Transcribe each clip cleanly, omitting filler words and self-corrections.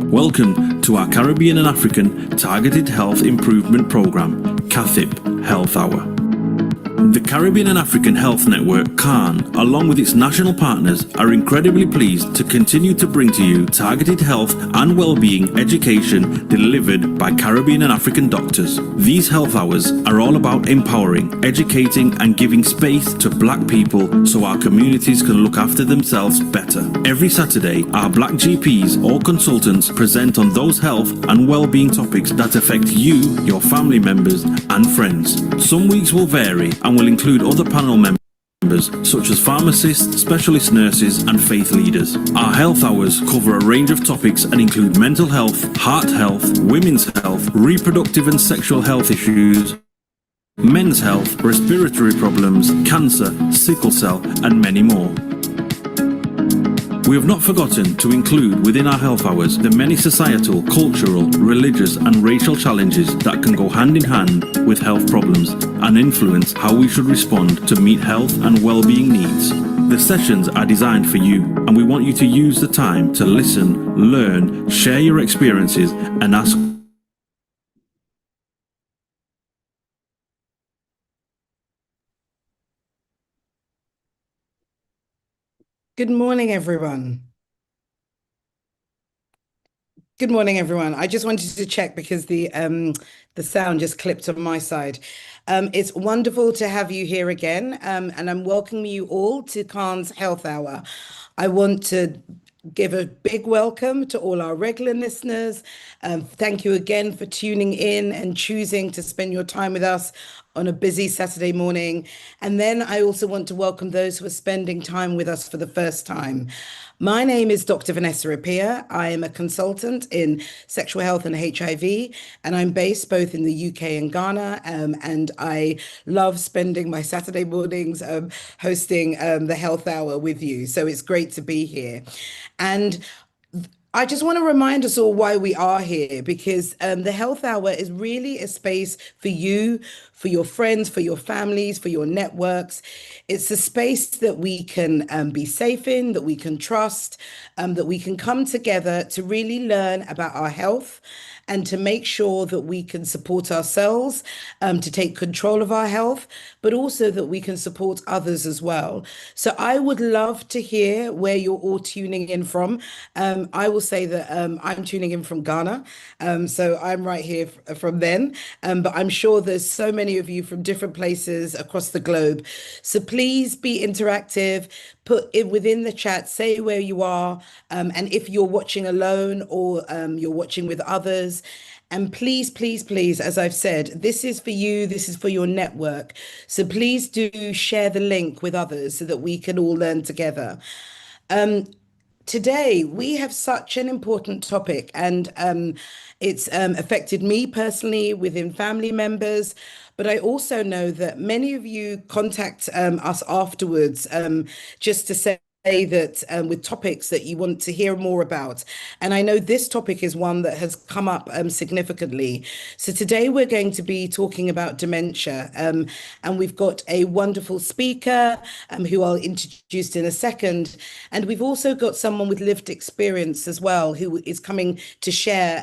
Welcome to our Caribbean and African Targeted Health Improvement Programme, CATHIP Health Hour. The Caribbean and African Health Network, CARN, along with its national partners, are incredibly pleased to continue to bring to you targeted health and well-being education delivered by Caribbean and African doctors. These health hours are all about empowering, educating and giving space to Black people so our communities can look after themselves better. Every Saturday, our Black GPs or consultants present on those health and well-being topics that affect you, your family members and friends. Some weeks will vary and will include other panel members such as pharmacists, specialist nurses and faith leaders. Our health hours cover a range of topics and include mental health, heart health, women's health, reproductive and sexual health issues, men's health, respiratory problems, cancer, sickle cell and many more. We have not forgotten to include within our health hours the many societal, cultural, religious and racial challenges that can go hand in hand with health problems and influence how we should respond to meet health and well-being needs. The sessions are designed for you and we want you to use the time to listen, learn, share your experiences and ask. Good morning, everyone. Good morning, everyone. I just wanted to check because the sound just clipped on my side. It's wonderful to have you here again, and I'm welcoming you all to CARN's Health Hour. I want to give a big welcome to all our regular listeners. Thank you again for tuning in and choosing to spend your time with us on a busy Saturday morning. And then I also want to welcome those who are spending time with us for the first time. My name is Dr. Vanessa Rapia. I am a consultant in sexual health and HIV, and I'm based both in the UK and Ghana. And I love spending my Saturday mornings hosting the Health Hour with you. So it's great to be here. And I just want to remind us all why we are here, because the Health Hour is really a space for you, for your friends, for your families, for your networks. It's a space that we can be safe in, that we can trust, that we can come together to really learn about our health and to make sure that we can support ourselves, to take control of our health, but also that we can support others as well. So I would love to hear where you're all tuning in from. I will say that I'm tuning in from Ghana. So I'm right here from then. But I'm sure there's so many of you from different places across the globe. So please be interactive. Put it within the chat, say where you are, and if you're watching alone or you're watching with others. And please, please, please, as I've said, this is for you, this is for your network. So please do share the link with others so that we can all learn together. Today, we have such an important topic, and it's affected me personally within family members. But I also know that many of you contact us afterwards just to say that with topics that you want to hear more about. And I know this topic is one that has come up significantly. So today we're going to be talking about dementia. And we've got a wonderful speaker who I'll introduce in a second. And we've also got someone with lived experience as well, who is coming to share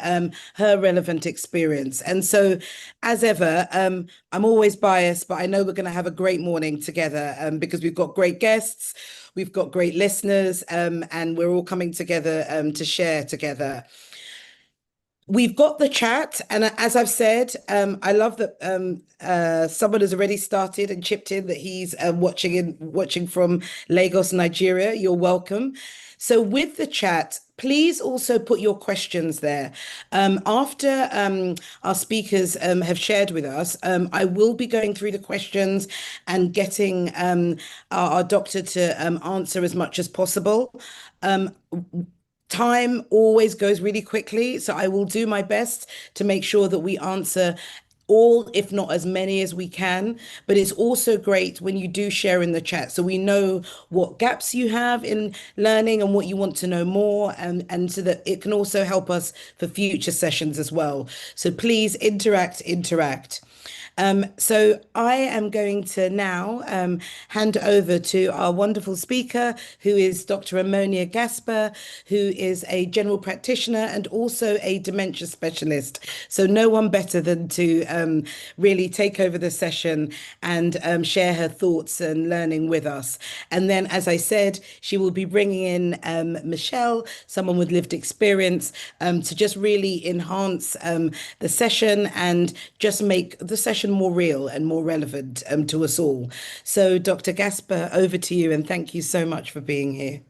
her relevant experience. And so, as ever, I'm always biased, but I know we're going to have a great morning together because we've got great guests. We've got great listeners, and we're all coming together to share together. We've got the chat, and as I've said, I love that someone has already started and chipped in that he's watching from Lagos, Nigeria. You're welcome. So with the chat, please also put your questions there. After our speakers have shared with us, I will be going through the questions and getting our doctor to answer as much as possible. Time always goes really quickly, so I will do my best to make sure that we answer all, if not as many as we can. But it's also great when you do share in the chat so we know what gaps you have in learning and what you want to know more, and so that it can also help us for future sessions as well. So please interact. So I am going to now hand over to our wonderful speaker, who is Dr. Amonia Gasper, who is a general practitioner and also a dementia specialist. So no one better than to really take over the session and share her thoughts and learning with us. And then, as I said, she will be bringing in Michelle, someone with lived experience, to just really enhance the session and just make the session more real and more relevant to us all. So, Dr. Gasper, over to you, and thank you so much for being here.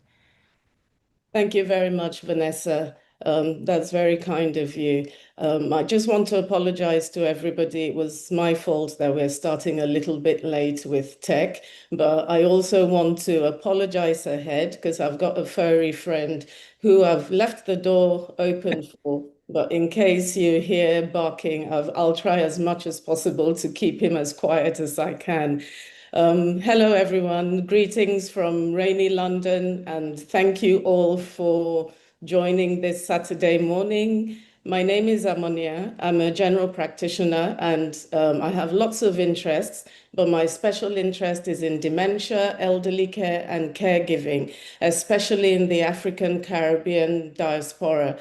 Thank you very much, Vanessa. That's very kind of you. I just want to apologize to everybody. It was my fault that we're starting a little bit late with tech, but I also want to apologize ahead because I've got a furry friend who I've left the door open for. But in case you hear barking, I'll try as much as possible to keep him as quiet as I can. Hello, everyone. Greetings from rainy London, and thank you all for joining this Saturday morning. My name is Amonia. I'm a general practitioner, and I have lots of interests, but my special interest is in dementia, elderly care, and caregiving, especially in the African Caribbean diaspora.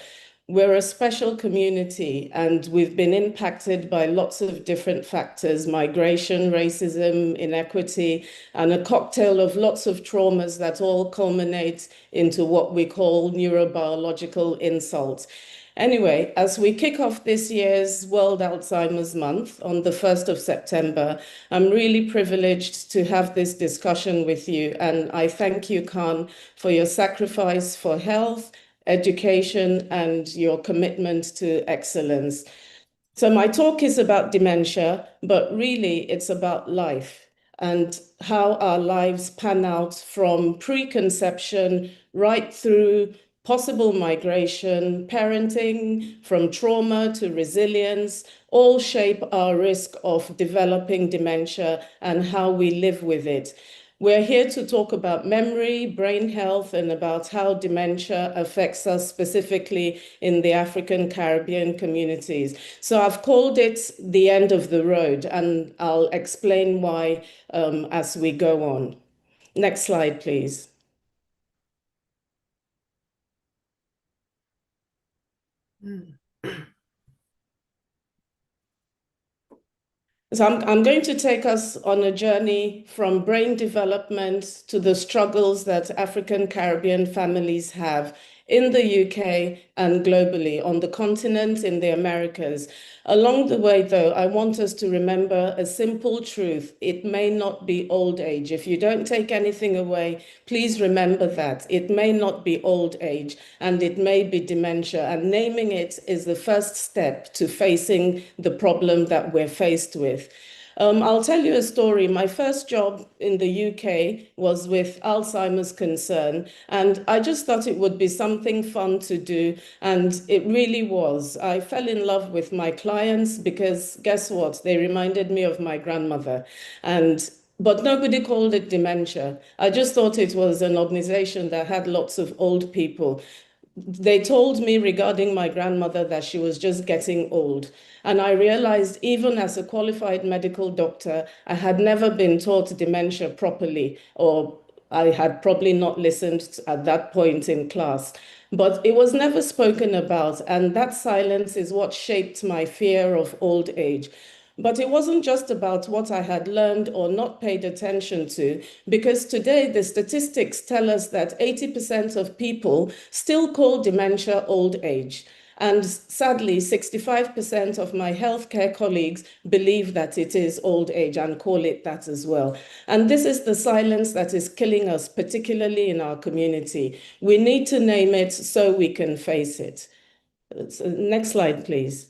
We're a special community and we've been impacted by lots of different factors: migration, racism, inequity, and a cocktail of lots of traumas that all culminate into what we call neurobiological insults. Anyway, as we kick off this year's World Alzheimer's Month on the 1st of September, I'm really privileged to have this discussion with you. And I thank you, Khan, for your sacrifice for health, education, and your commitment to excellence. So my talk is about dementia, but really it's about life and how our lives pan out from preconception right through possible migration, parenting, from trauma to resilience, all shape our risk of developing dementia and how we live with it. We're here to talk about memory, brain health, and about how dementia affects us specifically in the African Caribbean communities. So I've called it the end of the road, and I'll explain why as we go on. Next slide, please. So I'm going to take us on a journey from brain development to the struggles that African Caribbean families have in the UK and globally, on the continent, in the Americas. Along the way, though, I want us to remember a simple truth. It may not be old age. If you don't take anything away, please remember that. It may not be old age, and it may be dementia. And naming it is the first step to facing the problem that we're faced with. I'll tell you a story. My first job in the UK was with Alzheimer's Concern, and I just thought it would be something fun to do, and it really was. I fell in love with my clients because guess what? They reminded me of my grandmother, but nobody called it dementia. I just thought it was an organization that had lots of old people. They told me regarding my grandmother that she was just getting old. And I realized, even as a qualified medical doctor, I had never been taught dementia properly, or I had probably not listened at that point in class. But it was never spoken about, and that silence is what shaped my fear of old age. But it wasn't just about what I had learned or not paid attention to, because today the statistics tell us that 80% of people still call dementia old age. And sadly, 65% of my healthcare colleagues believe that it is old age and call it that as well. And this is the silence that is killing us, particularly in our community. We need to name it so we can face it. Next slide, please.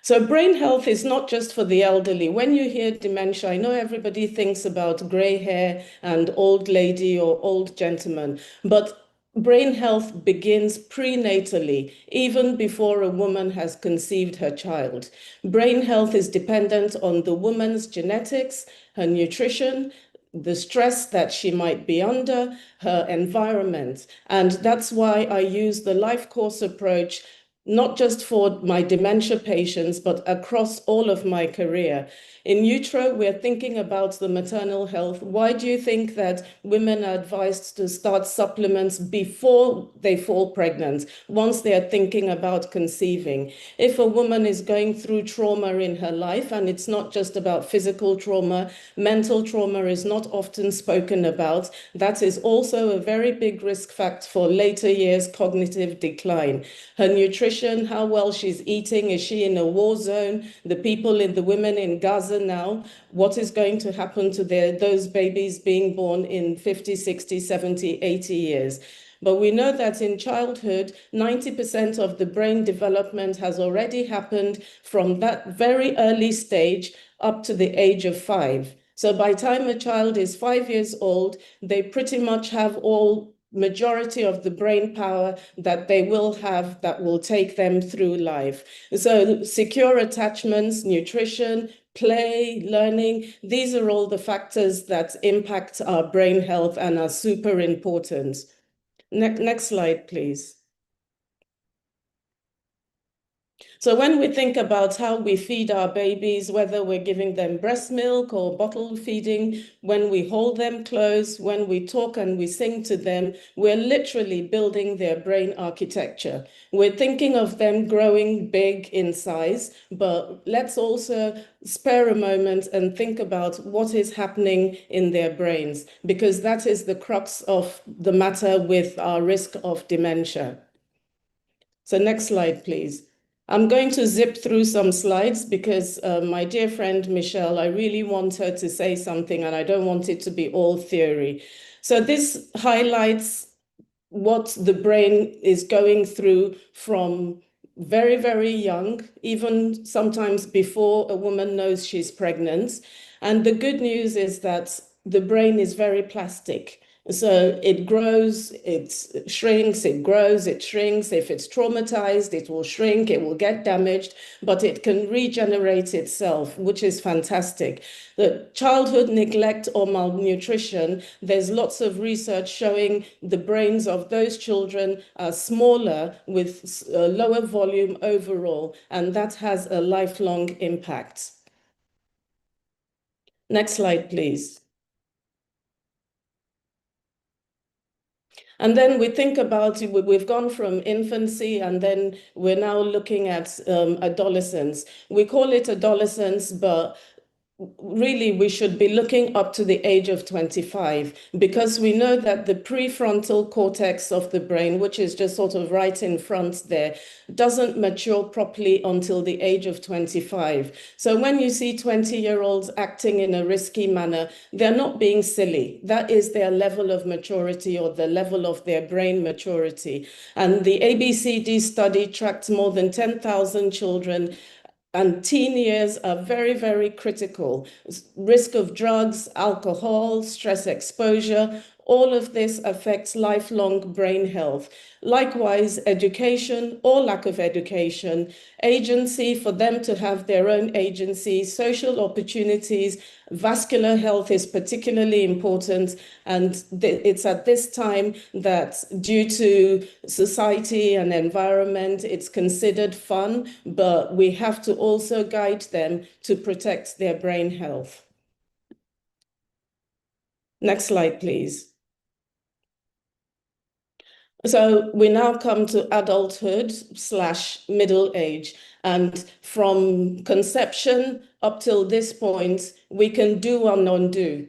So brain health is not just for the elderly. When you hear dementia, I know everybody thinks about gray hair and old lady or old gentleman, but brain health begins prenatally, even before a woman has conceived her child. Brain health is dependent on the woman's genetics, her nutrition, the stress that she might be under, her environment. And that's why I use the life course approach not just for my dementia patients, but across all of my career. In utero, we're thinking about the maternal health. Why do you think that women are advised to start supplements before they fall pregnant, once they are thinking about conceiving? If a woman is going through trauma in her life, and it's not just about physical trauma, mental trauma is not often spoken about. That is also a very big risk factor for later years cognitive decline. Her nutrition, how well she's eating, is she in a war zone? The women in Gaza now, what is going to happen to those babies being born in 50, 60, 70, 80 years? But we know that in childhood, 90% of the brain development has already happened from that very early stage up to the age of 5. So by the time a child is 5 years old, they pretty much have majority of the brain power that they will have that will take them through life. So secure attachments, nutrition, play, learning, these are all the factors that impact our brain health and are super important. Next slide, please. So when we think about how we feed our babies, whether we're giving them breast milk or bottle feeding, when we hold them close, when we talk and we sing to them, we're literally building their brain architecture. We're thinking of them growing big in size, but let's also spare a moment and think about what is happening in their brains, because that is the crux of the matter with our risk of dementia. So next slide, please. I'm going to zip through some slides because my dear friend Michelle, I really want her to say something and I don't want it to be all theory. So this highlights what the brain is going through from very, very young, even sometimes before a woman knows she's pregnant. And the good news is that the brain is very plastic. So it grows, it shrinks, it grows, it shrinks. If it's traumatized, it will shrink, it will get damaged, but it can regenerate itself, which is fantastic. The childhood neglect or malnutrition, there's lots of research showing the brains of those children are smaller with lower volume overall, and that has a lifelong impact. Next slide, please. And then we think about, we've gone from infancy and then we're now looking at adolescence. We call it adolescence, but really we should be looking up to the age of 25 because we know that the prefrontal cortex of the brain, which is just sort of right in front there, doesn't mature properly until the age of 25. So when you see 20-year-olds acting in a risky manner, they're not being silly. That is their level of maturity or the level of their brain maturity. And the ABCD study tracked more than 10,000 children, and teen years are very, very critical. Risk of drugs, alcohol, stress exposure, all of this affects lifelong brain health. Likewise, education or lack of education, agency for them to have their own agency, social opportunities, vascular health is particularly important. And it's at this time that due to society and environment, it's considered fun, but we have to also guide them to protect their brain health. Next slide, please. So we now come to adulthood/middle age. And from conception up till this point, we can do and undo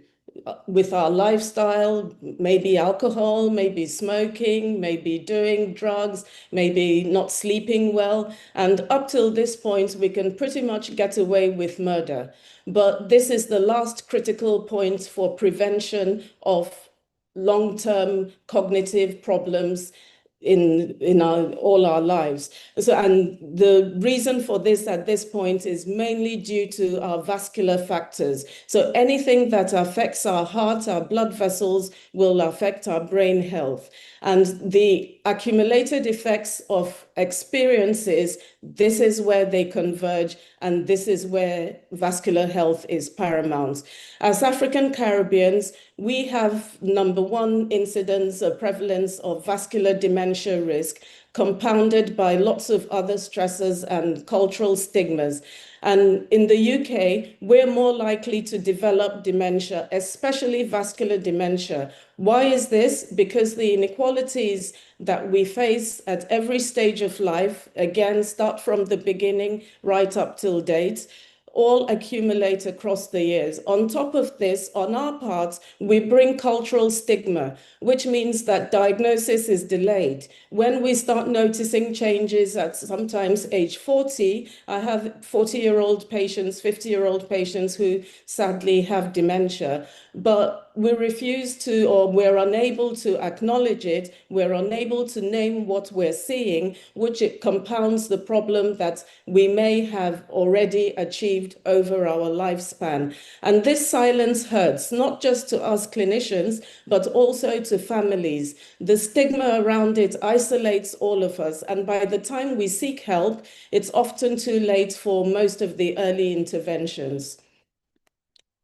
with our lifestyle, maybe alcohol, maybe smoking, maybe doing drugs, maybe not sleeping well. And up till this point, we can pretty much get away with murder. But this is the last critical point for prevention of long-term cognitive problems in all our lives. So, and the reason for this at this point is mainly due to our vascular factors. So anything that affects our heart, our blood vessels, will affect our brain health. And the accumulated effects of experiences, this is where they converge, and this is where vascular health is paramount. As African Caribbeans, we have #1 incidence or prevalence of vascular dementia risk. compounded by lots of other stressors and cultural stigmas. And in the UK, we're more likely to develop dementia, especially vascular dementia. Why is this? Because the inequalities that we face at every stage of life, again, start from the beginning right up till date, all accumulate across the years. On top of this, on our part, we bring cultural stigma, which means that diagnosis is delayed. When we start noticing changes at sometimes age 40, I have 40-year-old patients, 50-year-old patients who sadly have dementia, but we refuse to, or we're unable to acknowledge it, we're unable to name what we're seeing, which it compounds the problem that we may have already achieved over our lifespan. And this silence hurts, not just to us clinicians, but also to families. The stigma around it isolates all of us. And by the time we seek help, it's often too late for most of the early interventions.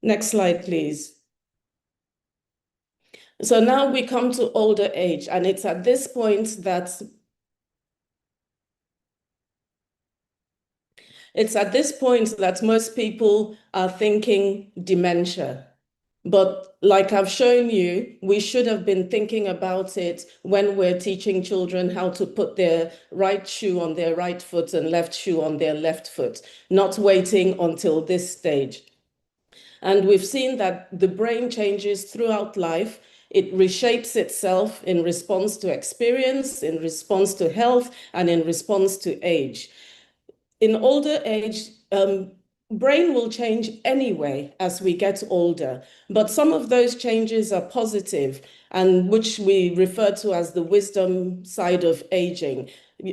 Next slide, please. So now we come to older age, and it's at this point that most people are thinking dementia. But like I've shown you, we should have been thinking about it when we're teaching children how to put their right shoe on their right foot and left shoe on their left foot, not waiting until this stage. And we've seen that the brain changes throughout life. It reshapes itself in response to experience, in response to health, and in response to age. In older age, brain will change anyway as we get older, but some of those changes are positive, and which we refer to as the wisdom side of aging.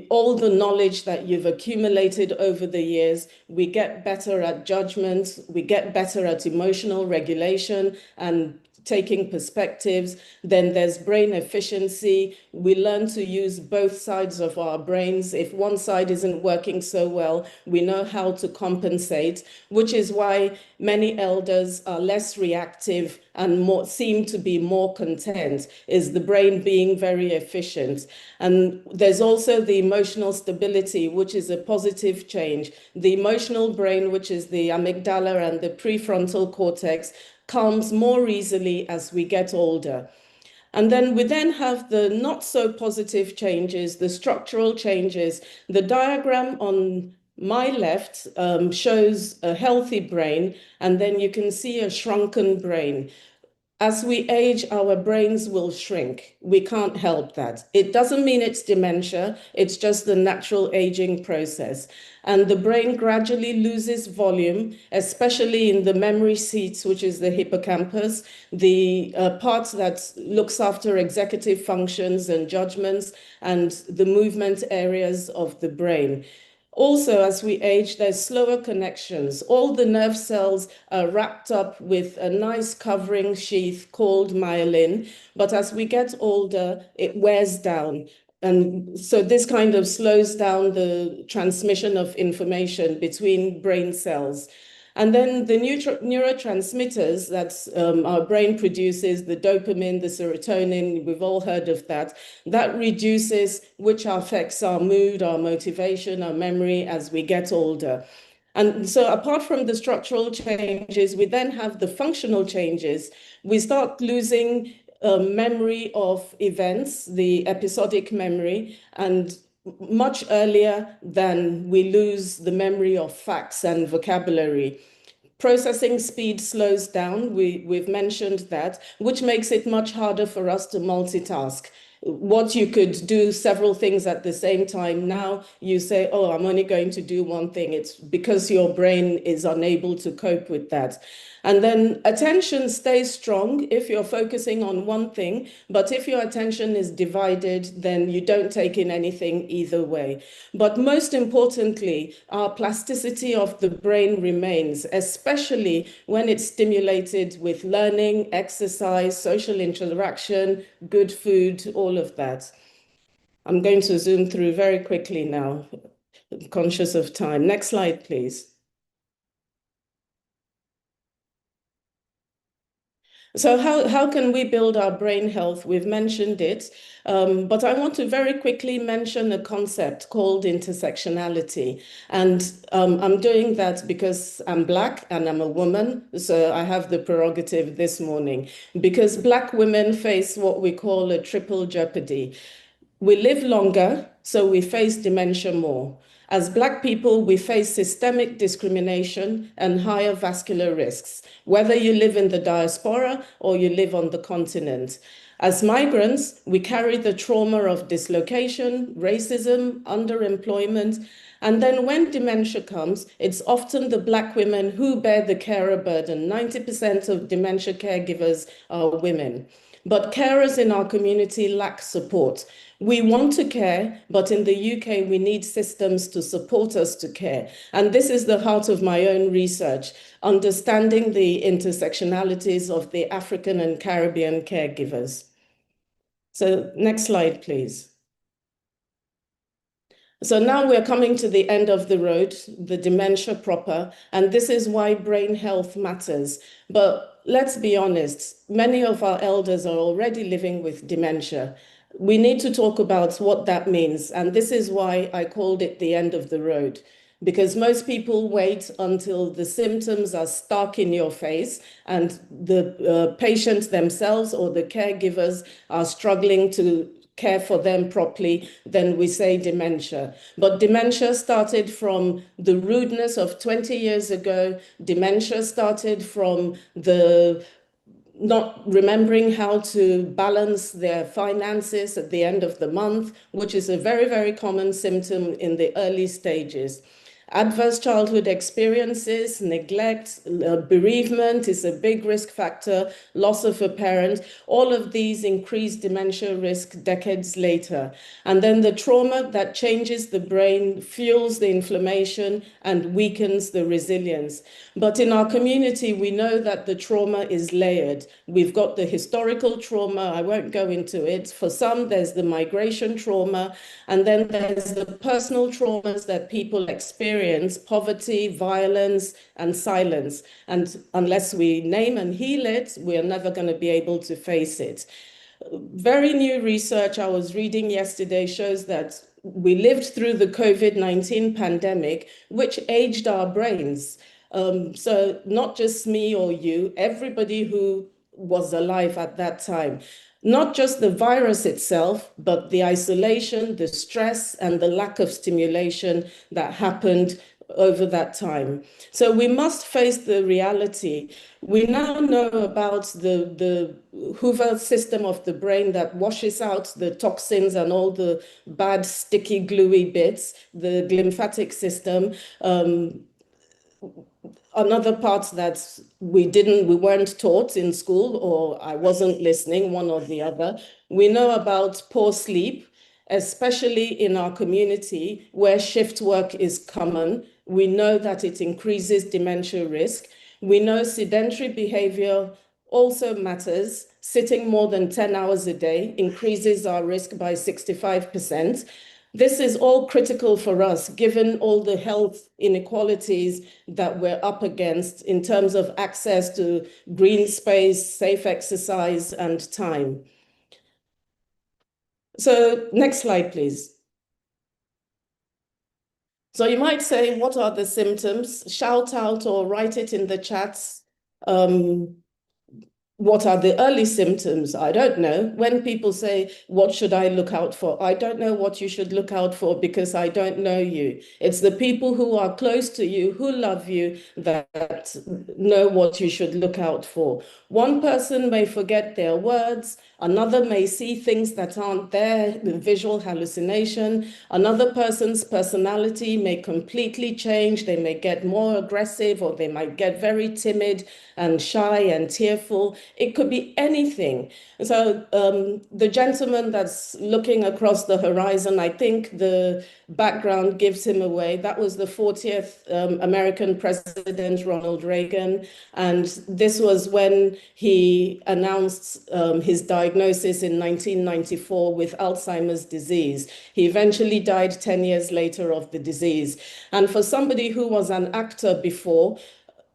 All the knowledge that you've accumulated over the years, we get better at judgment, we get better at emotional regulation and taking perspectives. Then there's brain efficiency. We learn to use both sides of our brains. If one side isn't working so well, we know how to compensate, which is why many elders are less reactive and seem to be more content, is the brain being very efficient. And there's also the emotional stability, which is a positive change. The emotional brain, which is the amygdala and the prefrontal cortex, calms more easily as we get older. And then we have the not so positive changes, the structural changes. The diagram on my left shows a healthy brain, and then you can see a shrunken brain. As we age, our brains will shrink. We can't help that. It doesn't mean it's dementia. It's just the natural aging process. And the brain gradually loses volume, especially in the memory seats, which is the hippocampus, the part that looks after executive functions and judgments, and the movement areas of the brain. Also, as we age, there's slower connections. All the nerve cells are wrapped up with a nice covering sheath called myelin. But as we get older, it wears down. And so this kind of slows down the transmission of information between brain cells. And then the neurotransmitters that our brain produces, the dopamine, the serotonin, we've all heard of that, that reduces, which affects our mood, our motivation, our memory as we get older. And so apart from the structural changes, we then have the functional changes. We start losing memory of events, the episodic memory, and much earlier than we lose the memory of facts and vocabulary. Processing speed slows down, we've mentioned that, which makes it much harder for us to multitask. What you could do several things at the same time, now you say, oh, I'm only going to do one thing. It's because your brain is unable to cope with that. And then attention stays strong if you're focusing on one thing, but if your attention is divided, then you don't take in anything either way. But most importantly, our plasticity of the brain remains, especially when it's stimulated with learning, exercise, social interaction, good food, all of that. I'm going to zoom through very quickly now, conscious of time. Next slide, please. So how can we build our brain health? We've mentioned it, but I want to very quickly mention a concept called intersectionality. And I'm doing that because I'm Black and I'm a woman, so I have the prerogative this morning. Because Black women face what we call a triple jeopardy. We live longer, so we face dementia more. As Black people, we face systemic discrimination and higher vascular risks, whether you live in the diaspora or you live on the continent. As migrants, we carry the trauma of dislocation, racism, underemployment, and then when dementia comes, it's often the Black women who bear the carer burden. 90% of dementia caregivers are women. But carers in our community lack support. We want to care, but in the UK, we need systems to support us to care. And this is the heart of my own research, understanding the intersectionalities of the African and Caribbean caregivers. So next slide, please. So now we're coming to the end of the road, the dementia proper, and this is why brain health matters. But let's be honest, many of our elders are already living with dementia. We need to talk about what that means, and this is why I called it the end of the road. Because most people wait until the symptoms are stark in your face and the patients themselves or the caregivers are struggling to care for them properly, then we say dementia. But dementia started from the rudeness of 20 years ago. Dementia started from the not remembering how to balance their finances at the end of the month, which is a very, very common symptom in the early stages. Adverse childhood experiences, neglect, bereavement is a big risk factor, loss of a parent. All of these increase dementia risk decades later. And then the trauma that changes the brain, fuels the inflammation, and weakens the resilience. But in our community, we know that the trauma is layered. We've got the historical trauma, I won't go into it. For some, there's the migration trauma, and then there's the personal traumas that people experience, poverty, violence, and silence. And unless we name and heal it, we're never going to be able to face it. Very new research I was reading yesterday shows that we lived through the COVID-19 pandemic, which aged our brains. So not just me or you, everybody who was alive at that time. Not just the virus itself, but the isolation, the stress, and the lack of stimulation that happened over that time. So we must face the reality. We now know about the Hoover system of the brain that washes out the toxins and all the bad, sticky, gluey bits, the glymphatic system. Another part that we weren't taught in school, or I wasn't listening, one or the other. We know about poor sleep, especially in our community where shift work is common. We know that it increases dementia risk. We know sedentary behavior also matters. Sitting more than 10 hours a day increases our risk by 65%. This is all critical for us, given all the health inequalities that we're up against in terms of access to green space, safe exercise, and time. So next slide, please. So you might say, what are the symptoms? Shout out or write it in the chats. What are the early symptoms? I don't know. When people say, what should I look out for? I don't know what you should look out for because I don't know you. It's the people who are close to you, who love you, that know what you should look out for. One person may forget their words. Another may see things that aren't there, the visual hallucination. Another person's personality may completely change. They may get more aggressive, or they might get very timid and shy and tearful. It could be anything. So the gentleman that's looking across the horizon, I think the background gives him away. That was the 40th American President, Ronald Reagan. And this was when he announced his diagnosis in 1994 with Alzheimer's disease. He eventually died 10 years later of the disease. And for somebody who was an actor before,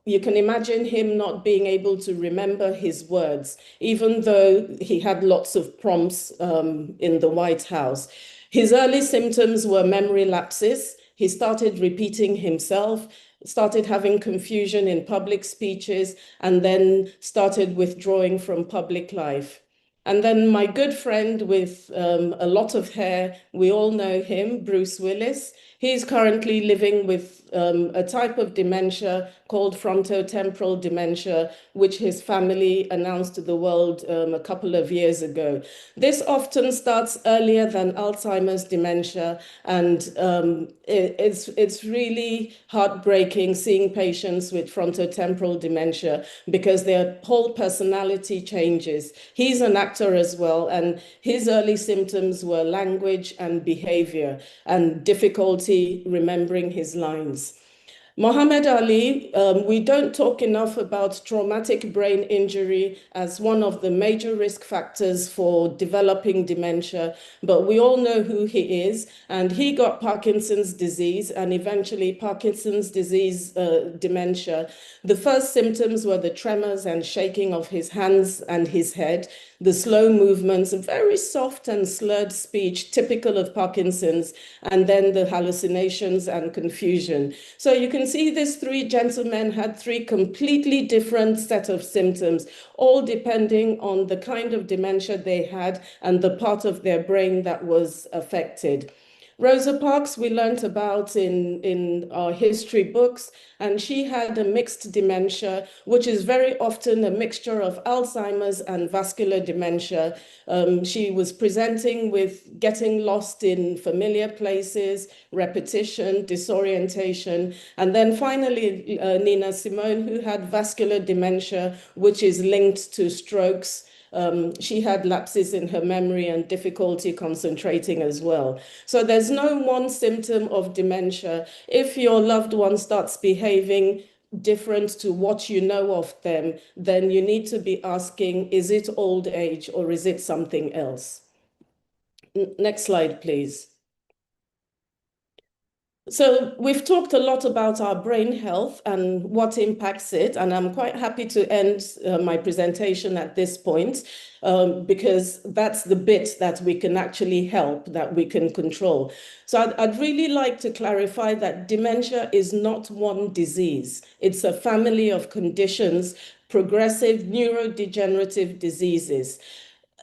you can imagine him not being able to remember his words, even though he had lots of prompts in the White House. His early symptoms were memory lapses. He started repeating himself, started having confusion in public speeches, and then started withdrawing from public life. And then my good friend with a lot of hair, we all know him, Bruce Willis. He's currently living with a type of dementia called frontotemporal dementia, which his family announced to the world a couple of years ago. This often starts earlier than Alzheimer's dementia, and it's really heartbreaking seeing patients with frontotemporal dementia because their whole personality changes. He's an actor as well, and his early symptoms were language and behavior and difficulty remembering his lines. Muhammad Ali, we don't talk enough about traumatic brain injury as one of the major risk factors for developing dementia, but we all know who he is, and he got Parkinson's disease and eventually Parkinson's disease dementia. The first symptoms were the tremors and shaking of his hands and his head, the slow movements, very soft and slurred speech, typical of Parkinson's, and then the hallucinations and confusion. So you can see these three gentlemen had three completely different set of symptoms, all depending on the kind of dementia they had and the part of their brain that was affected. Rosa Parks, we learned about in our history books, and she had a mixed dementia, which is very often a mixture of Alzheimer's and vascular dementia. She was presenting with getting lost in familiar places, repetition, disorientation, and then finally Nina Simone, who had vascular dementia, which is linked to strokes. She had lapses in her memory and difficulty concentrating as well. So there's no one symptom of dementia. If your loved one starts behaving different to what you know of them, then you need to be asking, is it old age or is it something else? Next slide, please. So we've talked a lot about our brain health and what impacts it, and I'm quite happy to end my presentation at this point because that's the bit that we can actually help, that we can control. So I'd really like to clarify that dementia is not one disease. It's a family of conditions, progressive neurodegenerative diseases.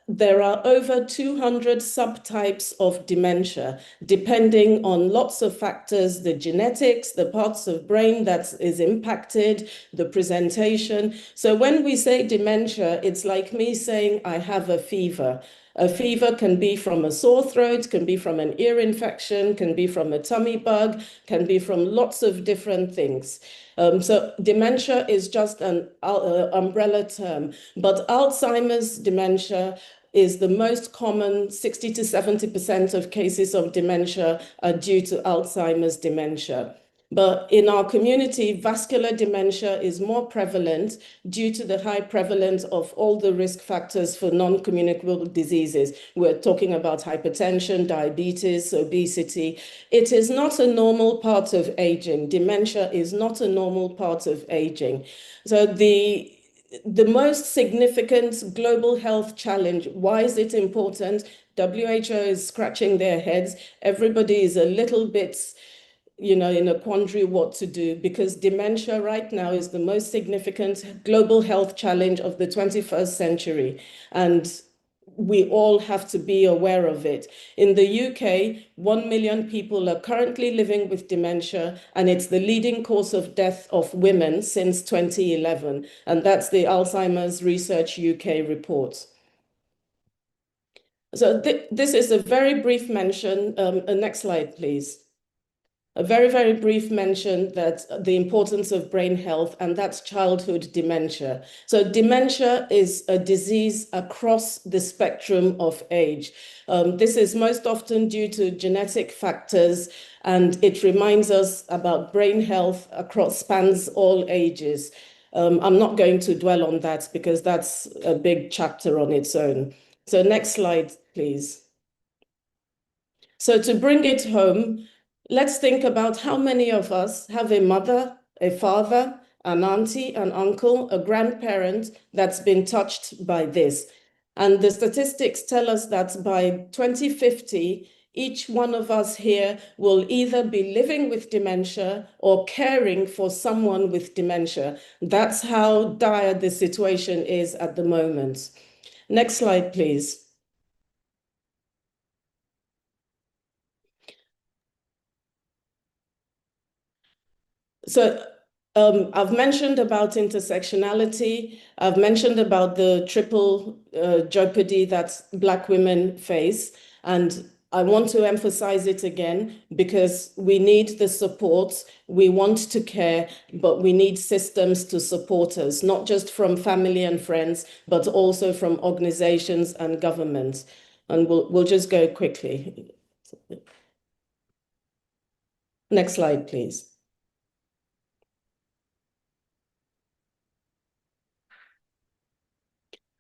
There are over 200 subtypes of dementia, depending on lots of factors, the genetics, the parts of brain that is impacted, the presentation. So when we say dementia, it's like me saying, I have a fever. A fever can be from a sore throat, can be from an ear infection, can be from a tummy bug, can be from lots of different things. So dementia is just an umbrella term, but Alzheimer's dementia is the most common. 60 to 70% of cases of dementia are due to Alzheimer's dementia. But in our community, vascular dementia is more prevalent due to the high prevalence of all the risk factors for non-communicable diseases. We're talking about hypertension, diabetes, obesity. It is not a normal part of aging. Dementia is not a normal part of aging. So the most significant global health challenge, why is it important? WHO is scratching their heads. Everybody is a little bit in a quandary what to do, because dementia right now is the most significant global health challenge of the 21st century. And we all have to be aware of it. In the UK, 1 million people are currently living with dementia, and it's the leading cause of death of women since 2011. And that's the Alzheimer's Research UK report. So this is a very brief mention. Next slide, please. A very, very brief mention that the importance of brain health, and that's childhood dementia. So dementia is a disease across the spectrum of age. This is most often due to genetic factors, and it reminds us about brain health across spans all ages. I'm not going to dwell on that because that's a big chapter on its own. So next slide, please. So to bring it home, let's think about how many of us have a mother, a father, an auntie, an uncle, a grandparent that's been touched by this. And the statistics tell us that by 2050, each one of us here will either be living with dementia or caring for someone with dementia. That's how dire the situation is at the moment. Next slide, please. So I've mentioned about intersectionality. I've mentioned about the triple jeopardy that Black women face. And I want to emphasize it again because we need the support. We want to care, but we need systems to support us, not just from family and friends, but also from organizations and governments. And we'll just go quickly. Next slide, please.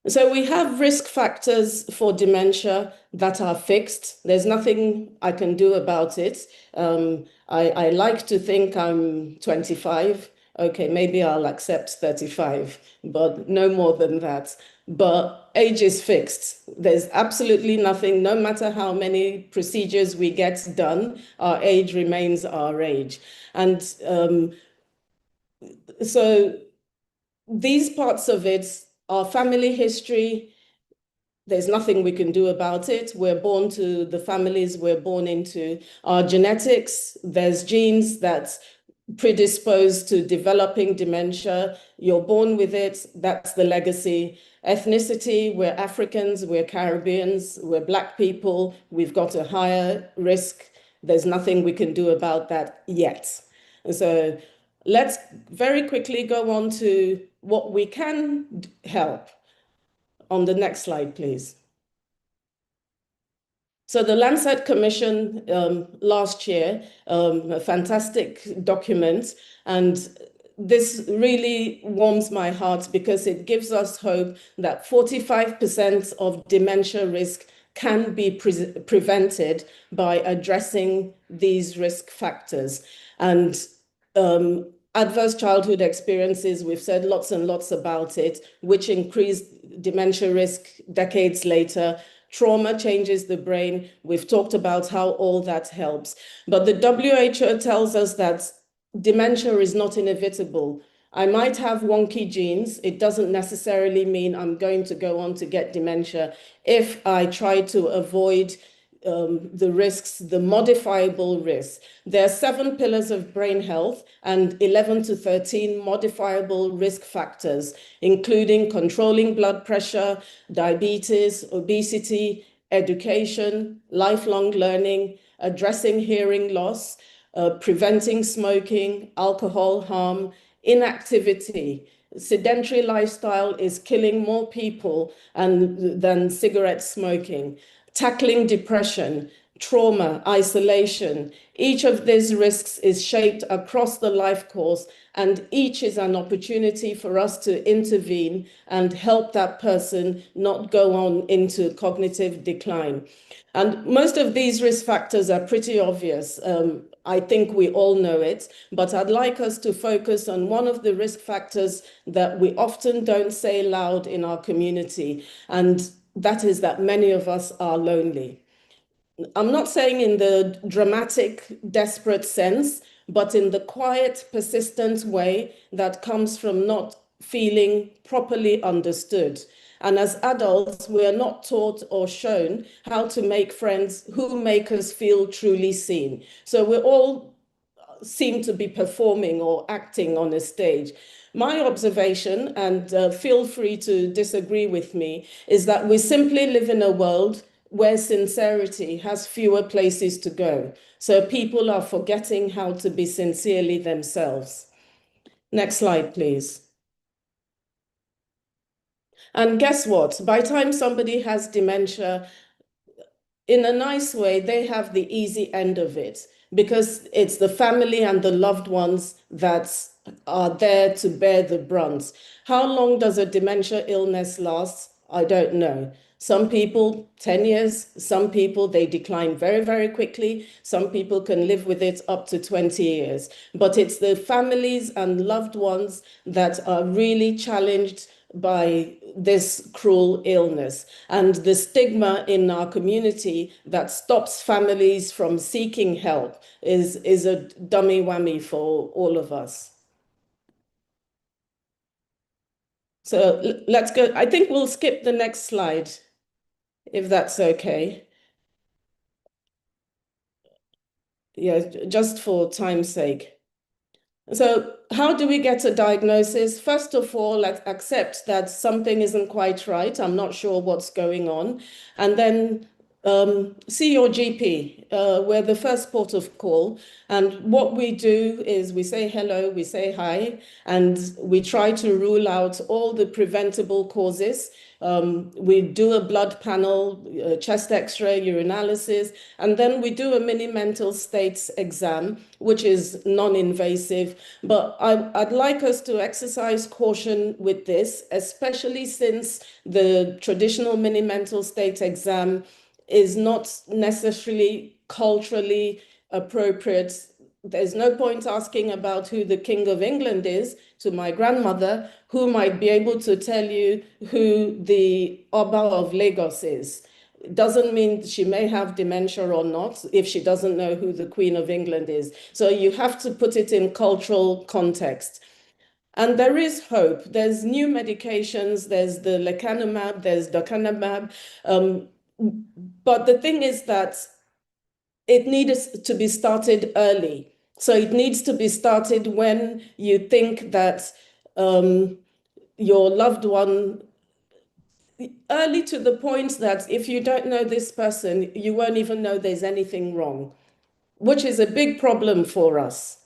So we have risk factors for dementia that are fixed. There's nothing I can do about it. I like to think I'm 25. Okay, maybe I'll accept 35, but no more than that. But age is fixed. There's absolutely nothing, no matter how many procedures we get done, our age remains our age. And so these parts of it, our family history, there's nothing we can do about it. We're born to the families we're born into. Our genetics, there's genes that predispose to developing dementia. You're born with it, that's the legacy. Ethnicity, we're Africans, we're Caribbeans, we're Black people, we've got a higher risk. There's nothing we can do about that yet. And so let's very quickly go on to what we can help. On the next slide, please. So the Lancet Commission last year, a fantastic document, and this really warms my heart because it gives us hope that 45% of dementia risk can be prevented by addressing these risk factors. And adverse childhood experiences, we've said lots and lots about it, which increase dementia risk decades later. Trauma changes the brain. We've talked about how all that helps. But the WHO tells us that dementia is not inevitable. I might have wonky genes. It doesn't necessarily mean I'm going to go on to get dementia if I try to avoid the risks, the modifiable risks. There are 7 pillars of brain health and 11 to 13 modifiable risk factors, including controlling blood pressure, diabetes, obesity, education, lifelong learning, addressing hearing loss, preventing smoking, alcohol harm, inactivity. Sedentary lifestyle is killing more people than cigarette smoking. Tackling depression, trauma, isolation. Each of these risks is shaped across the life course, and each is an opportunity for us to intervene and help that person not go on into cognitive decline. And most of these risk factors are pretty obvious. I think we all know it, but I'd like us to focus on one of the risk factors that we often don't say loud in our community, and that is that many of us are lonely. I'm not saying in the dramatic, desperate sense, but in the quiet, persistent way that comes from not feeling properly understood. And as adults, we are not taught or shown how to make friends who make us feel truly seen. So we all seem to be performing or acting on a stage. My observation, and feel free to disagree with me, is that we simply live in a world where sincerity has fewer places to go. So people are forgetting how to be sincerely themselves. Next slide, please. And guess what? By the time somebody has dementia, in a nice way, they have the easy end of it because it's the family and the loved ones that are there to bear the brunt. How long does a dementia illness last? I don't know. Some people, 10 years, some people, they decline very, very quickly. Some people can live with it up to 20 years. But it's the families and loved ones that are really challenged by this cruel illness. And the stigma in our community that stops families from seeking help is a dummy whammy for all of us. So let's go. I think we'll skip the next slide, if that's okay. Yeah, just for time's sake. So how do we get a diagnosis? First of all, let's accept that something isn't quite right. I'm not sure what's going on. And then see your GP. We're the first port of call. And what we do is we say hello, we say hi, and we try to rule out all the preventable causes. We do a blood panel, chest x-ray, urinalysis, and then we do a mini mental states exam, which is non-invasive. But I'd like us to exercise caution with this, especially since the traditional mini mental state exam is not necessarily culturally appropriate. There's no point asking about who the King of England is to my grandmother, who might be able to tell you who the Oba of Lagos is. It doesn't mean she may have dementia or not if she doesn't know who the Queen of England is. So you have to put it in cultural context. And there is hope. There's new medications. There's the lecanemab, there's docanumab. But the thing is that it needs to be started early. So it needs to be started when you think that your loved one, early to the point that if you don't know this person, you won't even know there's anything wrong, which is a big problem for us.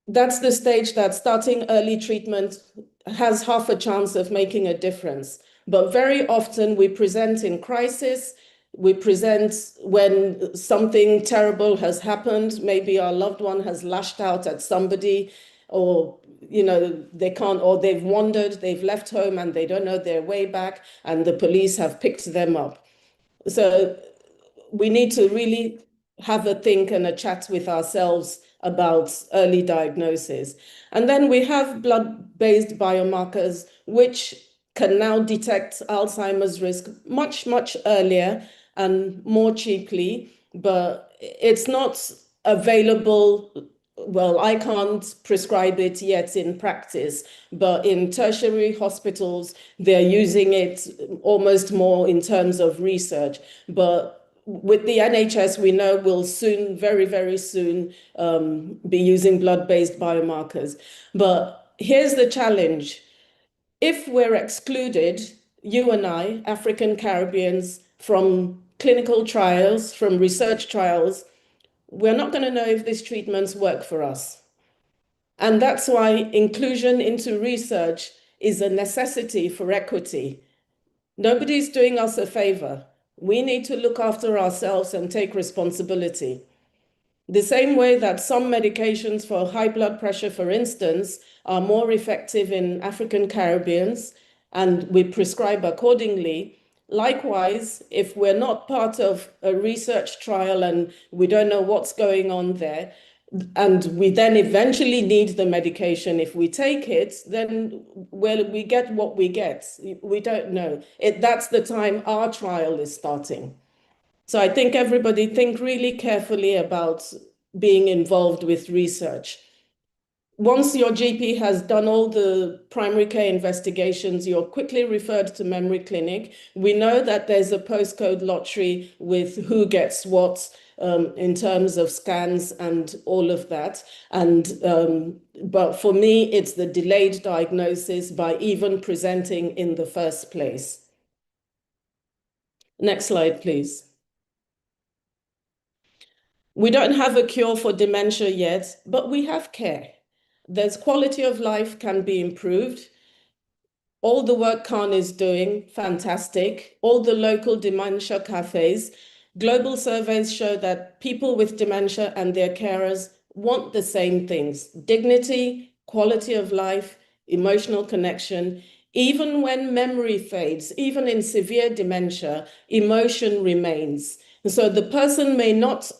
That's the stage that starting early treatment has half a chance of making a difference. But very often we present in crisis, we present when something terrible has happened, maybe our loved one has lashed out at somebody, or they can't, or they've wandered, they've left home and they don't know their way back, and the police have picked them up. So we need to really have a think and a chat with ourselves about early diagnosis. And then we have blood-based biomarkers, which can now detect Alzheimer's risk much, much earlier and more cheaply, but it's not available. Well, I can't prescribe it yet in practice, but in tertiary hospitals, they're using it almost more in terms of research. But with the NHS, we know we'll soon, very, very soon, be using blood-based biomarkers. But here's the challenge. If we're excluded, you and I, African Caribbeans, from clinical trials, from research trials, we're not going to know if these treatments work for us. And that's why inclusion into research is a necessity for equity. Nobody's doing us a favor. We need to look after ourselves and take responsibility. The same way that some medications for high blood pressure, for instance, are more effective in African Caribbeans, and we prescribe accordingly. Likewise, if we're not part of a research trial and we don't know what's going on there, and we then eventually need the medication, if we take it, then we get what we get. We don't know. That's the time our trial is starting. So I think everybody think really carefully about being involved with research. Once your GP has done all the primary care investigations, you're quickly referred to memory clinic. We know that there's a postcode lottery with who gets what in terms of scans and all of that. But for me, it's the delayed diagnosis by even presenting in the first place. Next slide, please. We don't have a cure for dementia yet, but we have care. There's quality of life can be improved. All the work Khan is doing, fantastic. All the local dementia cafes. Global surveys show that people with dementia and their carers want the same things: dignity, quality of life, emotional connection. Even when memory fades, even in severe dementia, emotion remains. And so the person may not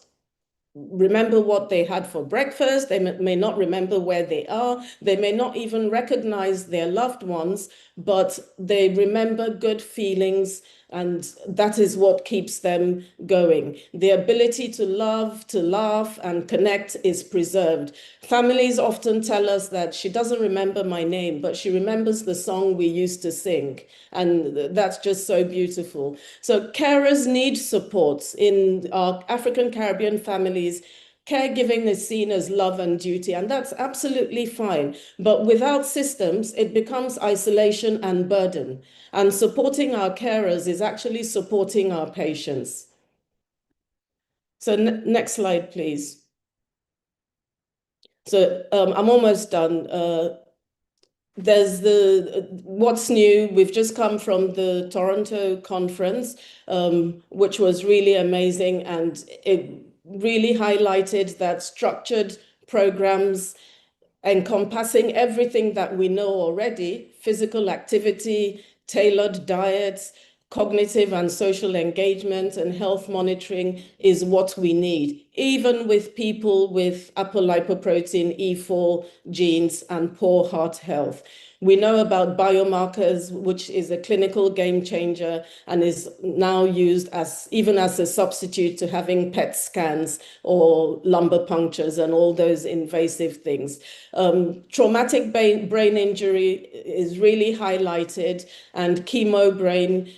remember what they had for breakfast. They may not remember where they are. They may not even recognize their loved ones, but they remember good feelings, and that is what keeps them going. The ability to love, to laugh, and connect is preserved. Families often tell us that she doesn't remember my name, but she remembers the song we used to sing. And that's just so beautiful. So carers need support. In our African Caribbean families, caregiving is seen as love and duty, and that's absolutely fine. But without systems, it becomes isolation and burden. And supporting our carers is actually supporting our patients. So next slide, please. So I'm almost done. There's what's new. We've just come from the Toronto conference, which was really amazing, and it really highlighted that structured programs encompassing everything that we know already: physical activity, tailored diets, cognitive and social engagement, and health monitoring is what we need, even with people with apolipoprotein E4 genes and poor heart health. We know about biomarkers, which is a clinical game changer and is now used as even as a substitute to having PET scans or lumbar punctures and all those invasive things. Traumatic brain injury is really highlighted, and chemo brain.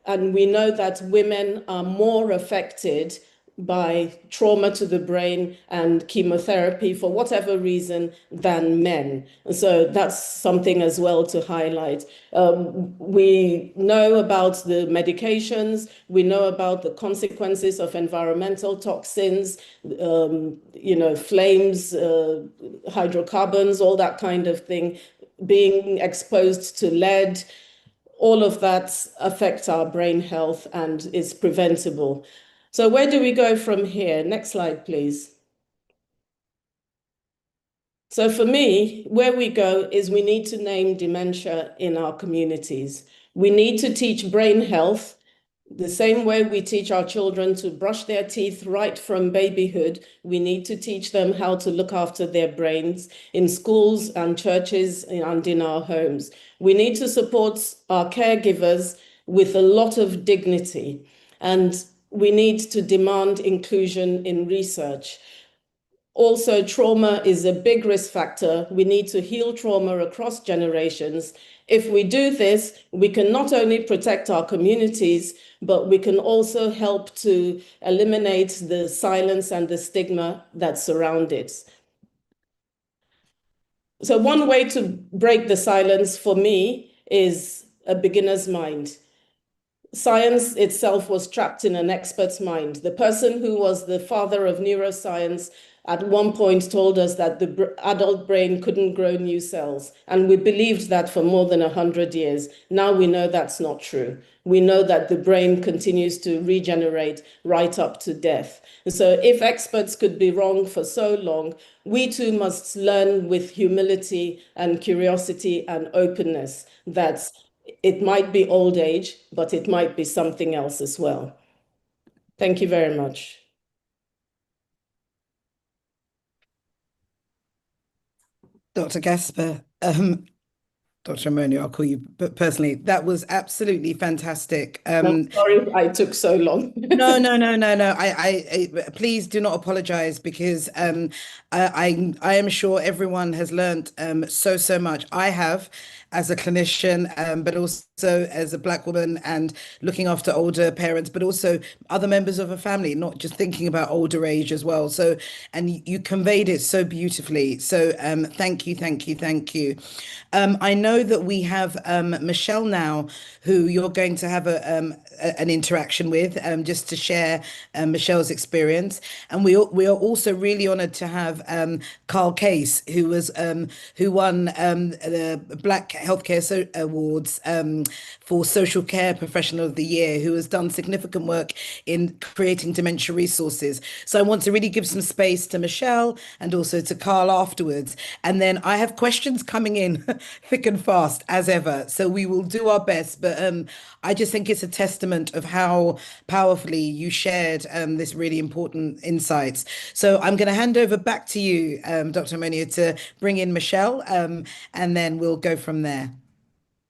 And we know that women are more affected by trauma to the brain and chemotherapy for whatever reason than men. So that's something as well to highlight. We know about the medications, we know about the consequences of environmental toxins, flames, hydrocarbons, all that kind of thing, being exposed to lead. All of that affects our brain health and is preventable. So where do we go from here? Next slide, please. So for me, where we go is we need to name dementia in our communities. We need to teach brain health the same way we teach our children to brush their teeth right from babyhood. We need to teach them how to look after their brains in schools and churches and in our homes. We need to support our caregivers with a lot of dignity, and we need to demand inclusion in research. Also, trauma is a big risk factor. We need to heal trauma across generations. If we do this, we can not only protect our communities, but we can also help to eliminate the silence and the stigma that surround it. So one way to break the silence for me is a beginner's mind. Science itself was trapped in an expert's mind. The person who was the father of neuroscience at one point told us that the adult brain couldn't grow new cells. And we believed that for more than 100 years. Now we know that's not true. We know that the brain continues to regenerate right up to death. And so if experts could be wrong for so long, we too must learn with humility and curiosity and openness that it might be old age, but it might be something else as well. Thank you very much. Dr. Gasper, Dr. Amonia, I'll call you, but personally, that was absolutely fantastic. I'm sorry I took so long. No. Please do not apologize, because I am sure everyone has learned so much. I have, as a clinician, but also as a Black woman and looking after older parents, but also other members of a family, not just thinking about older age as well. So, and you conveyed it so beautifully. So thank you. I know that we have Michelle now, who you're going to have an interaction with, just to share Michelle's experience. And we are also really honoured to have Carl Case, who won the Black Awards for Social Care Professional of the Year, who has done significant work in creating dementia resources. So I want to really give some space to Michelle and also to Carl afterwards. And then I have questions coming in thick and fast as ever. So we will do our best. But I just think it's a testament of how powerfully you shared this really important insights. So I'm going to hand over back to you, Dr. Amonia, to bring in Michelle, and then we'll go from there.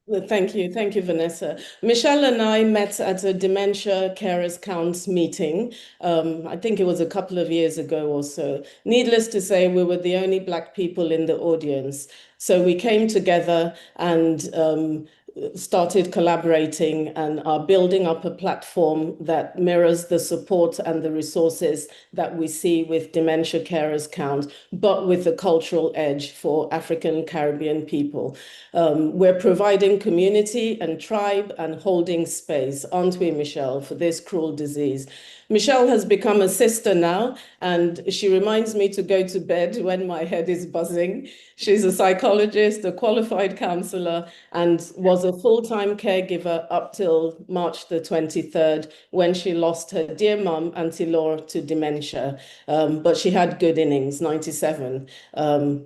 Well, thank you. Thank you, Vanessa. Michelle and I met at a Dementia Carers Counts meeting. I think it was a couple of years ago or so. Needless to say, we were the only Black people in the audience. So we came together and started collaborating and are building up a platform that mirrors the support and the resources that we see with Dementia Carers Count, but with the cultural edge for African Caribbean people. We're providing community and tribe and holding space, aren't we, Michelle, for this cruel disease? Michelle has become a sister now, and she reminds me to go to bed when my head is buzzing. She's a psychologist, a qualified counselor, and was a full-time caregiver up till March the 23rd, when she lost her dear mum, Auntie Laura, to dementia. But she had good innings, 97.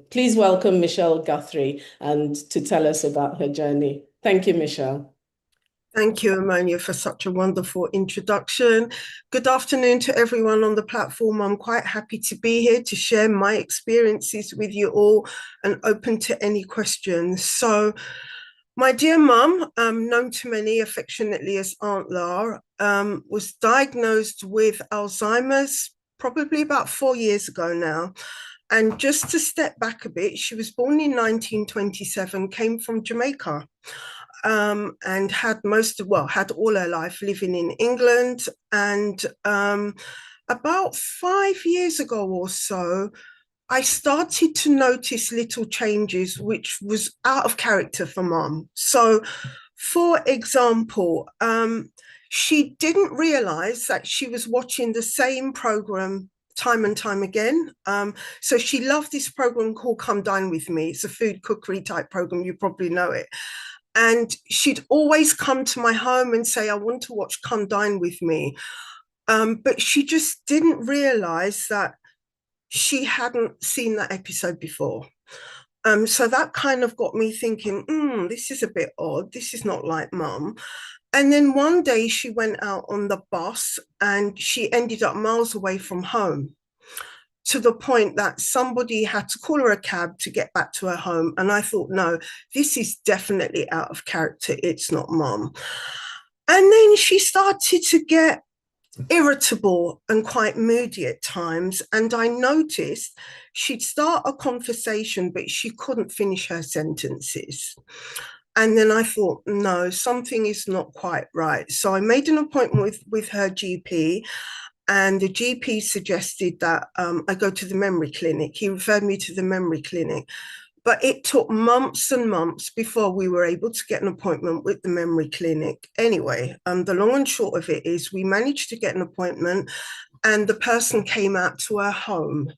Please welcome Michelle Guthrie and to tell us about her journey. Thank you, Michelle. Thank you, Amonia, for such a wonderful introduction. Good afternoon to everyone on the platform. I'm quite happy to be here to share my experiences with you all and open to any questions. So, my dear mum, known to many affectionately as Aunt La, was diagnosed with Alzheimer's probably about 4 years ago now. And just to step back a bit, she was born in 1927, came from Jamaica. And had all her life living in England. And about 5 years ago or so, I started to notice little changes, which was out of character for mum. So, for example, she didn't realize that she was watching the same program time and time again. So she loved this program called Come Dine With Me. It's a food cookery type program, you probably know it. And she'd always come to my home and say, I want to watch Come Dine With Me. But she just didn't realize that she hadn't seen that episode before. So that kind of got me thinking, this is a bit odd. This is not like mum. And then one day she went out on the bus and she ended up miles away from home, to the point that somebody had to call her a cab to get back to her home. And I thought, no, this is definitely out of character. It's not mum. And then she started to get irritable and quite moody at times. And I noticed she'd start a conversation, but she couldn't finish her sentences. And then I thought, no, something is not quite right. So I made an appointment with her GP. And the GP suggested that I go to the memory clinic. He referred me to the memory clinic. But it took months and months before we were able to get an appointment with the memory clinic. Anyway, the long and short of it is we managed to get an appointment, and the person came out to her home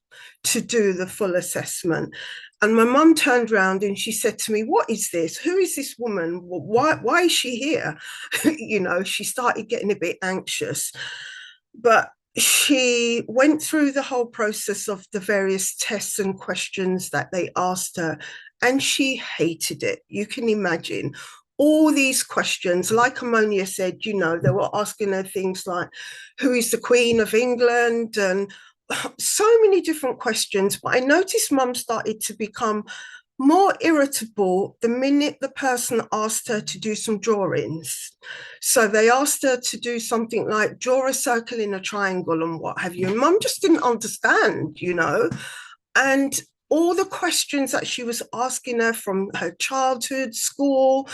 to do the full assessment. And my mum turned around and she said to me, what is this? Who is this woman? Why is she here? You know, she started getting a bit anxious. But she went through the whole process of the various tests and questions that they asked her, and she hated it. You can imagine all these questions. Like Amonia said, you know, they were asking her things like, who is the Queen of England? And so many different questions. But I noticed mum started to become more irritable the minute the person asked her to do some drawings. So they asked her to do something like draw a circle in a triangle and what have you. And mum just didn't understand, you know. And all the questions that she was asking her from her childhood, school,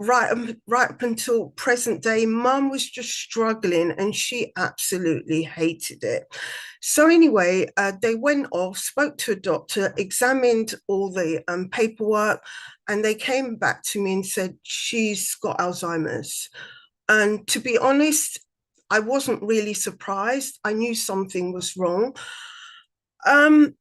right up until present day, mum was just struggling and she absolutely hated it. So anyway, they went off, spoke to a doctor, examined all the paperwork, and they came back to me and said, she's got Alzheimer's. And to be honest, I wasn't really surprised. I knew something was wrong. And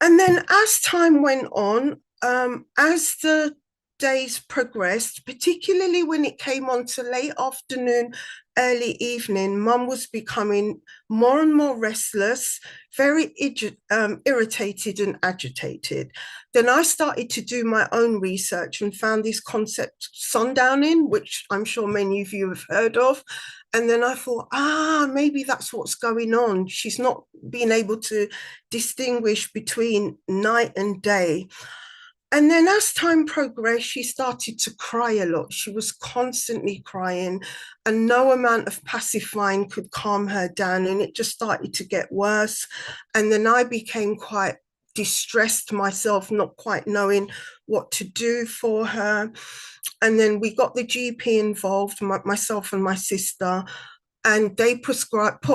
then as time went on, as the days progressed, particularly when it came on to late afternoon, early evening, Mum was becoming more and more restless, very irritated and agitated. Then I started to do my own research and found this concept sundowning, which I'm sure many of you have heard of. And then I thought, maybe that's what's going on. She's not being able to distinguish between night and day. And then as time progressed, she started to cry a lot. She was constantly crying, and no amount of pacifying could calm her down. And it just started to get worse. And then I became quite distressed myself, not quite knowing what to do for her. And then we got the GP involved, myself and my sister, and they put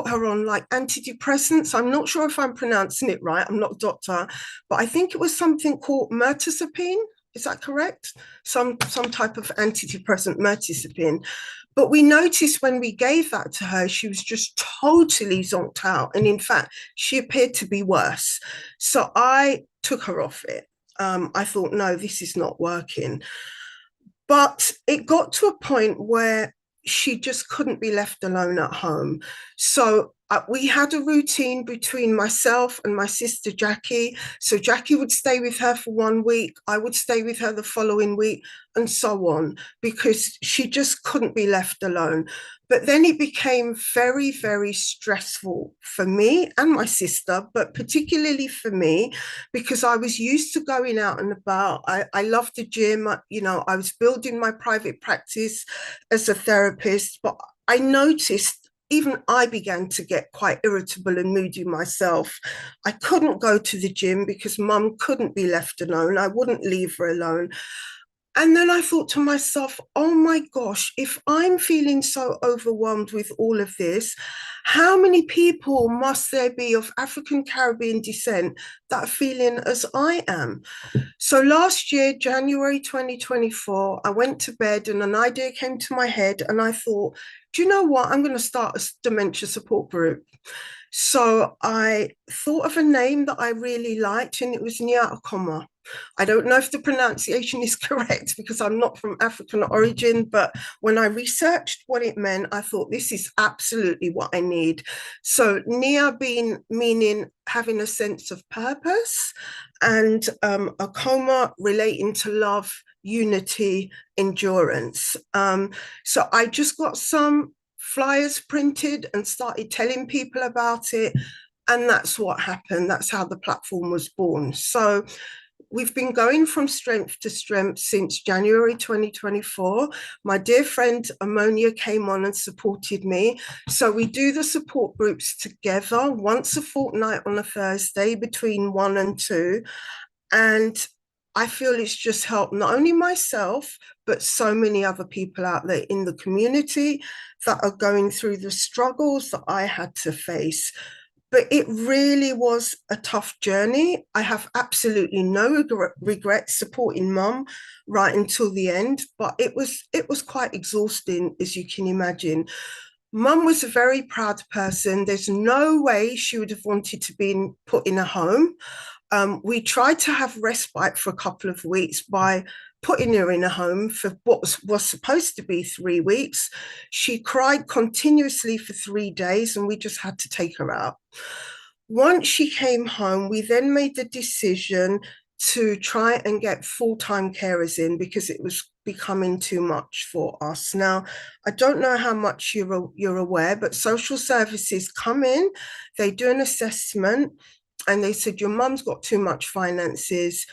her on like antidepressants. I'm not sure if I'm pronouncing it right. I'm not a doctor, but I think it was something called mirtazapine. Is that correct? Some type of antidepressant, mirtazapine. But we noticed when we gave that to her, she was just totally zonked out. And in fact, she appeared to be worse. So I took her off it. I thought, no, this is not working. But it got to a point where she just couldn't be left alone at home. So we had a routine between myself and my sister Jackie. So Jackie would stay with her for 1 week, I would stay with her the following week, and so on, because she just couldn't be left alone. But then it became very, very stressful for me and my sister, but particularly for me, because I was used to going out and about. I loved the gym. You know, I was building my private practice as a therapist, but I noticed even I began to get quite irritable and moody myself. I couldn't go to the gym because Mum couldn't be left alone. I wouldn't leave her alone. And then I thought to myself, oh my gosh, if I'm feeling so overwhelmed with all of this, how many people must there be of African Caribbean descent that are feeling as I am? So last year, January 2024, I went to bed and an idea came to my head and I thought, do you know what? I'm going to start a dementia support group. So I thought of a name that I really liked, and it was Nyakoma. I don't know if the pronunciation is correct because I'm not from African origin, but when I researched what it meant, I thought this is absolutely what I need. So Nia meaning having a sense of purpose, and Akoma relating to love, unity, endurance. So I just got some flyers printed and started telling people about it. And that's what happened. That's how the platform was born. So we've been going from strength to strength since January 2024. My dear friend Amonia came on and supported me. So we do the support groups together once a fortnight on a Thursday between 1 and 2. And I feel it's just helped not only myself, but so many other people out there in the community that are going through the struggles that I had to face. But it really was a tough journey. I have absolutely no regret supporting Mum right until the end, but it was quite exhausting, as you can imagine. Mum was a very proud person. There's no way she would have wanted to be put in a home. We tried to have respite for a couple of weeks by putting her in a home for what was supposed to be 3 weeks. She cried continuously for 3 days and we just had to take her out. Once she came home, we then made the decision to try and get full-time carers in because it was becoming too much for us. Now, I don't know how much you're aware, but social services come in, they do an assessment, and they said, your mum's got too much finances.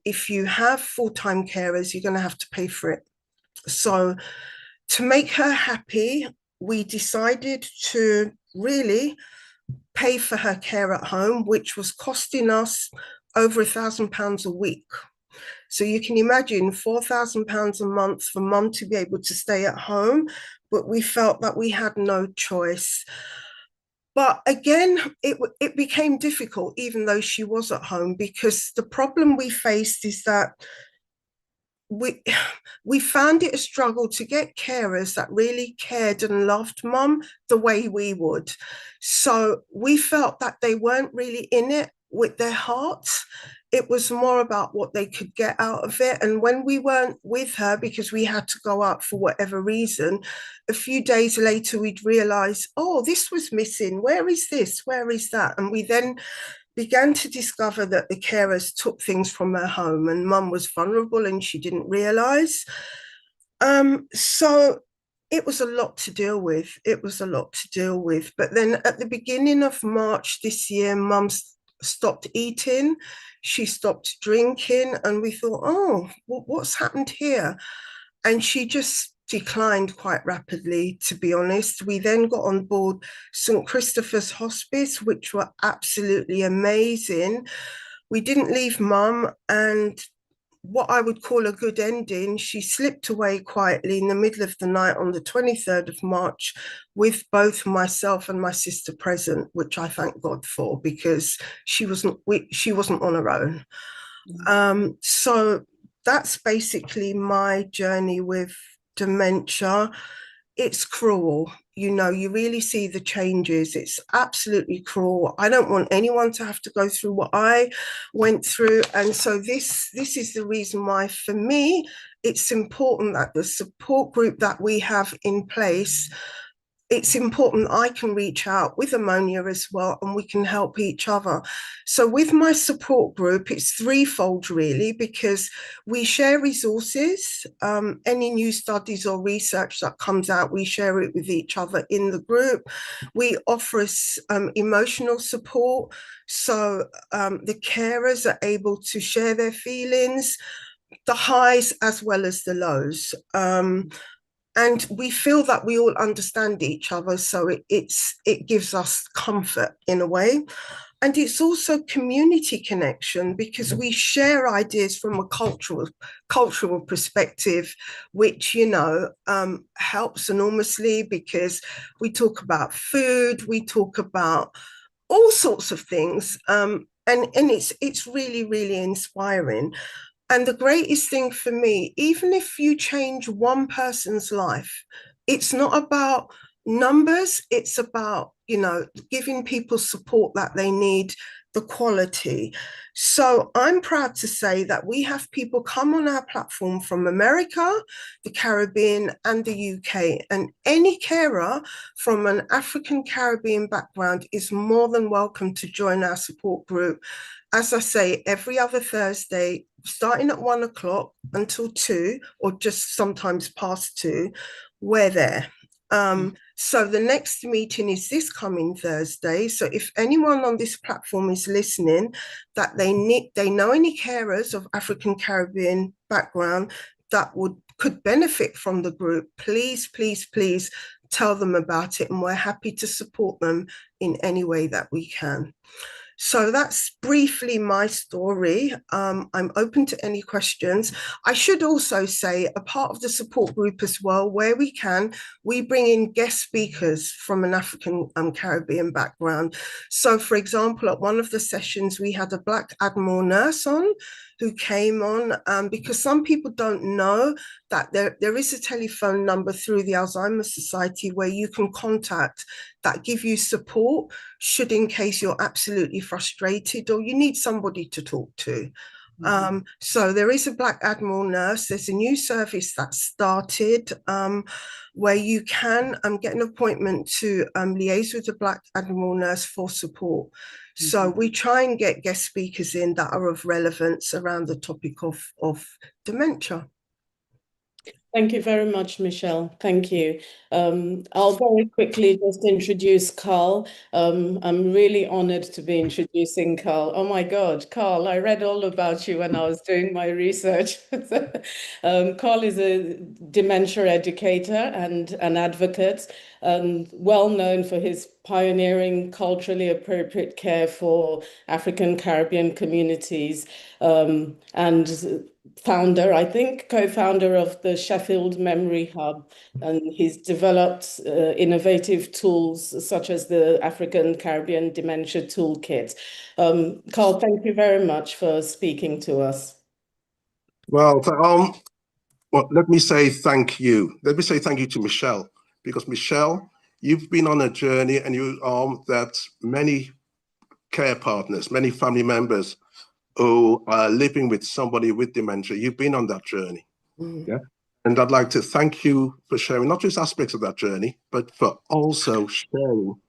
If you have full-time carers, you're going to have to pay for it. So to make her happy, we decided to really pay for her care at home, which was costing us over £1,000 a week. So you can imagine £4,000 a month for Mum to be able to stay at home, but we felt that we had no choice. But again, it became difficult, even though she was at home, because the problem we faced is that we found it a struggle to get carers that really cared and loved Mum the way we would. So we felt that they weren't really in it with their hearts. it was more about what they could get out of it. And when we weren't with her because we had to go out for whatever reason, a few days later we'd realize, oh, this was missing. Where is this? Where is that? And we then began to discover that the carers took things from her home, and mum was vulnerable and she didn't realize. So it was a lot to deal with. It was a lot to deal with. But then at the beginning of March this year, mum stopped eating, she stopped drinking, and we thought, oh, what's happened here? And she just declined quite rapidly, to be honest. We then got on board St. Christopher's Hospice, which were absolutely amazing. We didn't leave mum, and what I would call a good ending, she slipped away quietly in the middle of the night on the 23rd of March with both myself and my sister present, which I thank God for, because she wasn't on her own. So that's basically my journey with dementia. It's cruel. You know, you really see the changes. It's absolutely cruel. I don't want anyone to have to go through what I went through. And so this is the reason why, for me, it's important that the support group that we have in place, it's important I can reach out with Amonia as well, and we can help each other. So with my support group, it's threefold really, because we share resources. Any new studies or research that comes out, we share it with each other in the group. We offer emotional support. So the carers are able to share their feelings, the highs as well as the lows. And we feel that we all understand each other, so it gives us comfort in a way. And it's also community connection, because we share ideas from a cultural perspective, which, you know, helps enormously, because we talk about food, we talk about all sorts of things, and it's really, really inspiring. And the greatest thing for me, even if you change one person's life, it's not about numbers, it's about, you know, giving people support that they need, the quality. So I'm proud to say that we have people come on our platform from America, the Caribbean, and the UK. And any carer from an African Caribbean background is more than welcome to join our support group. As I say, every other Thursday, starting at 1 o'clock until 2, or just sometimes past 2, we're there. So the next meeting is this coming Thursday. So if anyone on this platform is listening, that they know any carers of African Caribbean background that could benefit from the group, please, please, please tell them about it, and we're happy to support them in any way that we can. So that's briefly my story. I'm open to any questions. I should also say, a part of the support group as well, where we can, we bring in guest speakers from an African Caribbean background. So for example, at one of the sessions, we had a Black Admiral nurse on, who came on, because some people don't know that there is a telephone number through the Alzheimer's Society where you can contact that give you support, should in case you're absolutely frustrated or you need somebody to talk to. So there is a Black Admiral nurse. There's a new service that started where you can get an appointment to liaise with the Black Admiral nurse for support. So we try and get guest speakers in that are of relevance around the topic of dementia. Thank you very much, Michelle. Thank you. I'll very quickly just introduce Carl. I'm really honored to be introducing Carl. Oh my God, Carl, I read all about you when I was doing my research. Carl is a dementia educator and an advocate, and well known for his pioneering culturally appropriate care for African Caribbean communities, and co-founder of the Sheffield Memory Hub, and he's developed innovative tools such as the African Caribbean Dementia Toolkit. Carl, thank you very much for speaking to us. Well, let me say thank you. Let me say thank you to Michelle, because Michelle, you've been on a journey, and you that many care partners, many family members who are living with somebody with dementia. You've been on that journey. Yeah. And I'd like to thank you for sharing not just aspects of that journey, but for also sharing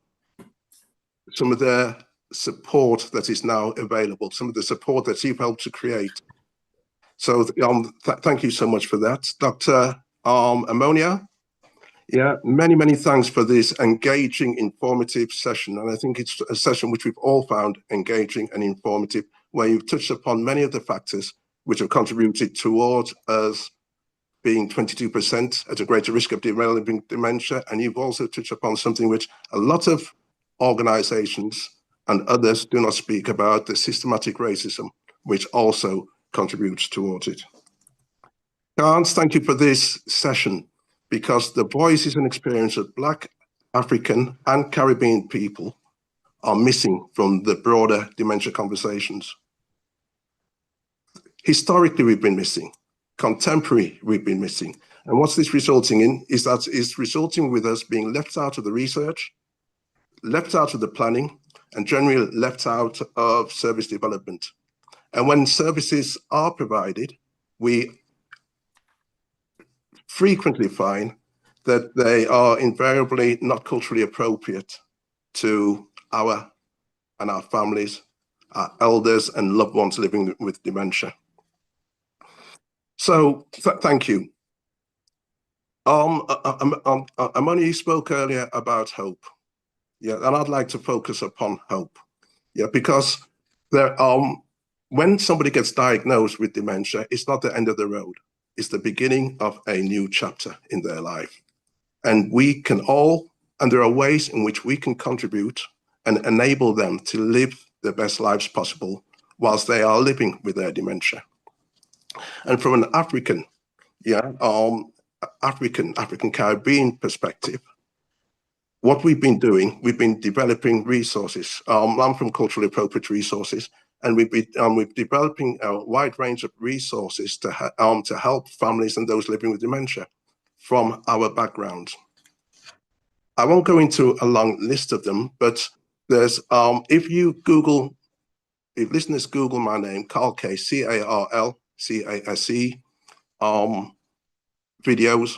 some of the support that is now available, some of the support that you've helped to create. So thank you so much for that. Dr. Amonia, yeah, many thanks for this engaging, informative session. And I think it's a session which we've all found engaging and informative, where you've touched upon many of the factors which have contributed towards us being 22% at a greater risk of developing dementia. And you've also touched upon something which a lot of organizations and others do not speak about, the systematic racism, which also contributes towards it. Hans, thank you for this session, because the voices and experience of Black, African and Caribbean people are missing from the broader dementia conversations. Historically, we've been missing. Contemporary, we've been missing. And what's this resulting in is that it's resulting with us being left out of the research, left out of the planning, and generally left out of service development. And when services are provided, we frequently find that they are invariably not culturally appropriate to our and our families, our elders and loved ones living with dementia. So thank you. Amonia, you spoke earlier about hope. Yeah, and I'd like to focus upon hope. Yeah, because there when somebody gets diagnosed with dementia, it's not the end of the road. It's the beginning of a new chapter in their life. And we can all, and there are ways in which we can contribute and enable them to live the best lives possible whilst they are living with their dementia. And from an African Caribbean perspective, what we've been doing, we've been developing resources. I'm from Culturally Appropriate Resources, and we're developing a wide range of resources to help families and those living with dementia from our backgrounds. I won't go into a long list of them, but there's, if listeners Google my name, Carl K, C-A-R-L-C-A-S-E, videos,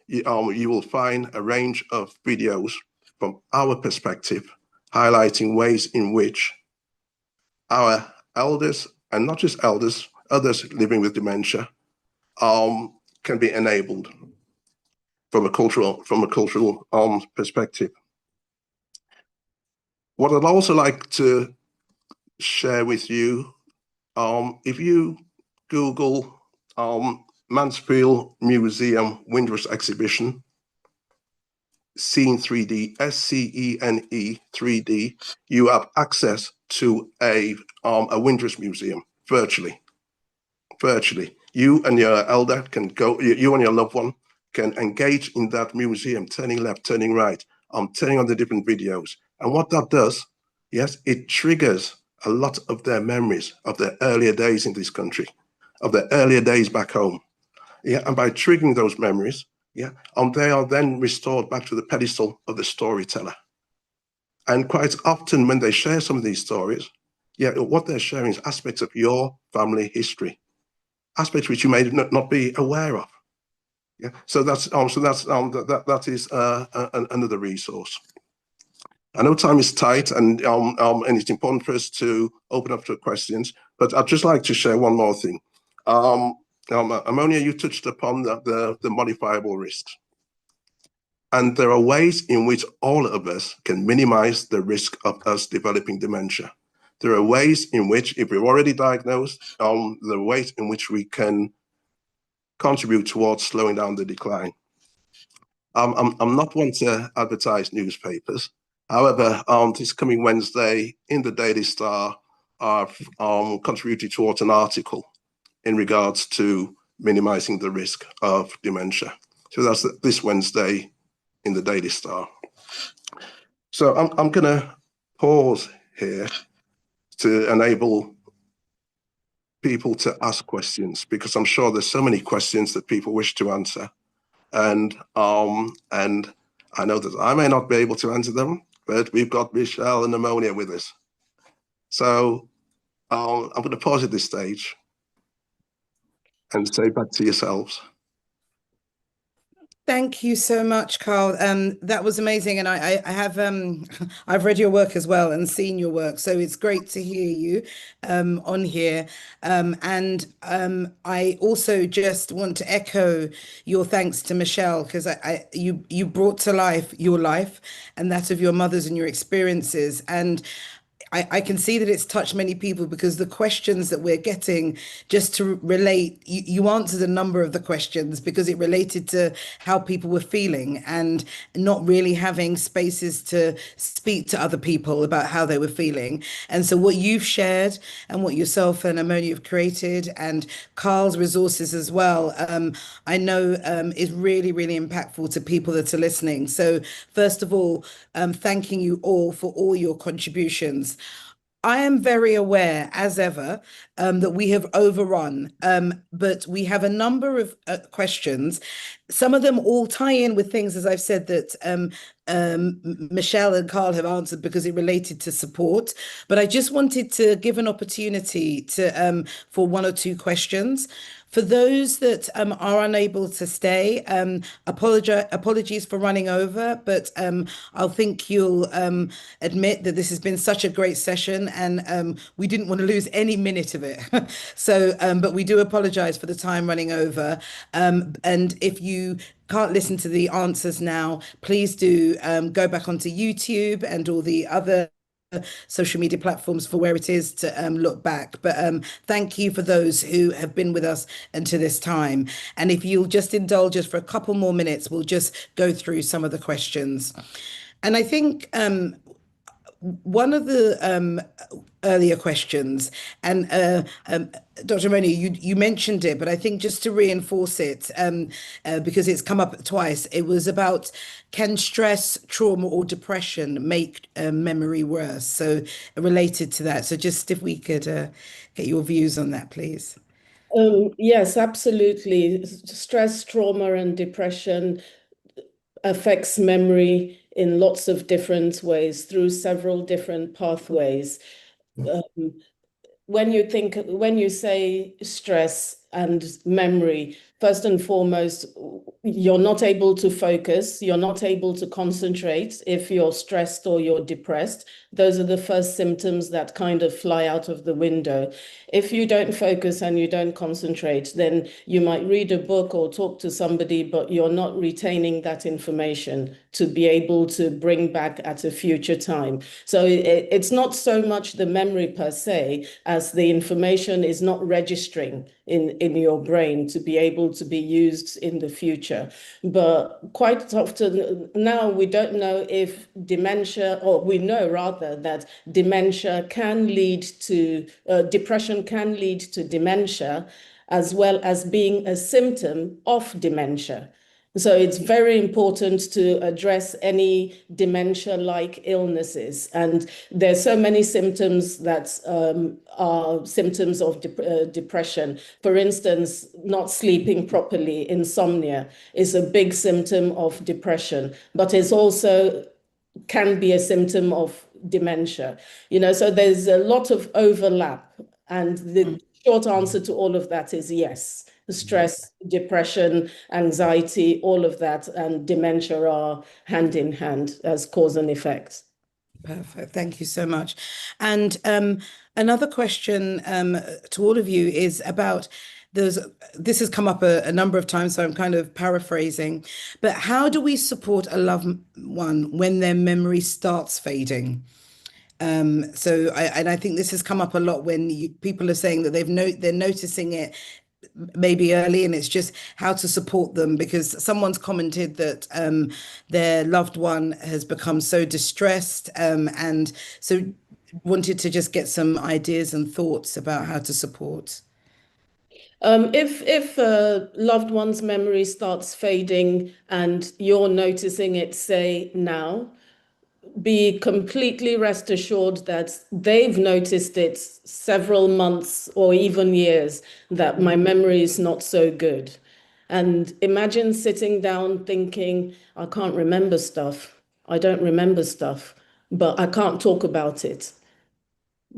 you will find a range of videos from our perspective, highlighting ways in which our elders, and not just elders, others living with dementia, can be enabled from a cultural perspective. What I'd also like to share with you, if you Google Mansfield Museum Windrush Exhibition, Scene 3D, SCENE 3D, you have access to a Windrush museum virtually. You and your elder can go, you and your loved one can engage in that museum, turning left, turning right, turning on the different videos. And what that does, yes, it triggers a lot of their memories of their earlier days in this country, of their earlier days back home. Yeah, and by triggering those memories, yeah, they are then restored back to the pedestal of the storyteller. And quite often when they share some of these stories, yeah, what they're sharing is aspects of your family history, aspects which you may not be aware of. Yeah, so that is another resource. I know time is tight, and it's important for us to open up to questions, but I'd just like to share one more thing. Amonia, you touched upon the modifiable risks. And there are ways in which all of us can minimize the risk of us developing dementia. There are ways in which, if we're already diagnosed, there are ways in which we can contribute towards slowing down the decline. I'm not one to advertise newspapers. However, this coming Wednesday in the Daily Star, I've contributed towards an article in regards to minimizing the risk of dementia. So that's this Wednesday in the Daily Star. So I'm going to pause here to enable people to ask questions, because I'm sure there's so many questions that people wish to answer. And I know that I may not be able to answer them, but we've got Michelle and Amonia with us. So I'm going to pause at this stage and say back to yourselves. Thank you so much, Carl. That was amazing, and I have I've read your work as well and seen your work, so it's great to hear you on here. I also just want to echo your thanks to Michelle because you brought to life your life and that of your mothers and your experiences, and I can see that it's touched many people because the questions that we're getting, just to relate, you answered a number of the questions because it related to how people were feeling and not really having spaces to speak to other people about how they were feeling. And so, what you've shared and what yourself and Amonia have created, and Carl's resources as well, I know is really, really impactful to people that are listening. So, first of all, thanking you all for all your contributions. I am very aware, as ever, that we have overrun, but we have a number of questions. Some of them all tie in with things, as I've said, that Michelle and Carl have answered because it related to support. But I just wanted to give an opportunity to for one or two questions. For those that are unable to stay, apologies for running over, but I think you'll admit that this has been such a great session and we didn't want to lose any minute of it. But we do apologize for the time running over. And if you can't listen to the answers now, please do go back onto YouTube and all the other social media platforms for where it is to look back. But thank you for those who have been with us until this time. And if you'll just indulge us for a couple more minutes, we'll just go through some of the questions. And I think one of the earlier questions, and Dr. Moni, you mentioned it, but I think just to reinforce it, because it's come up twice, it was about can stress, trauma, or depression make memory worse? So related to that. So just if we could get your views on that, please. Yes, absolutely. Stress, trauma, and depression affects memory in lots of different ways through several different pathways. When you say stress and memory, first and foremost, you're not able to focus, you're not able to concentrate if you're stressed or you're depressed. Those are the first symptoms that kind of fly out of the window. If you don't focus and you don't concentrate, then you might read a book or talk to somebody, but you're not retaining that information to be able to bring back at a future time. So it's not so much the memory per se, as the information is not registering in your brain to be able to be used in the future. But quite often now we don't know if dementia, or we know rather that dementia can lead to, depression can lead to dementia, as well as being a symptom of dementia. So it's very important to address any dementia-like illnesses. And there's so many symptoms that are symptoms of depression. For instance, not sleeping properly, insomnia, is a big symptom of depression, but it's also can be a symptom of dementia. So there's a lot of overlap. And the short answer to all of that is yes. Stress, depression, anxiety, all of that, and dementia are hand in hand as cause and effect. Perfect. Thank you so much. And another question to all of you is about this has come up a number of times, so I'm kind of paraphrasing, but how do we support a loved one when their memory starts fading? I think this has come up a lot when people are saying that they're noticing it maybe early, and it's just how to support them because someone's commented that their loved one has become so distressed, and so wanted to just get some ideas and thoughts about how to support. If a loved one's memory starts fading and you're noticing it, say now, be completely rest assured that they've noticed it several months or even years that my memory is not so good. And imagine sitting down thinking, I can't remember stuff. I don't remember stuff, but I can't talk about it.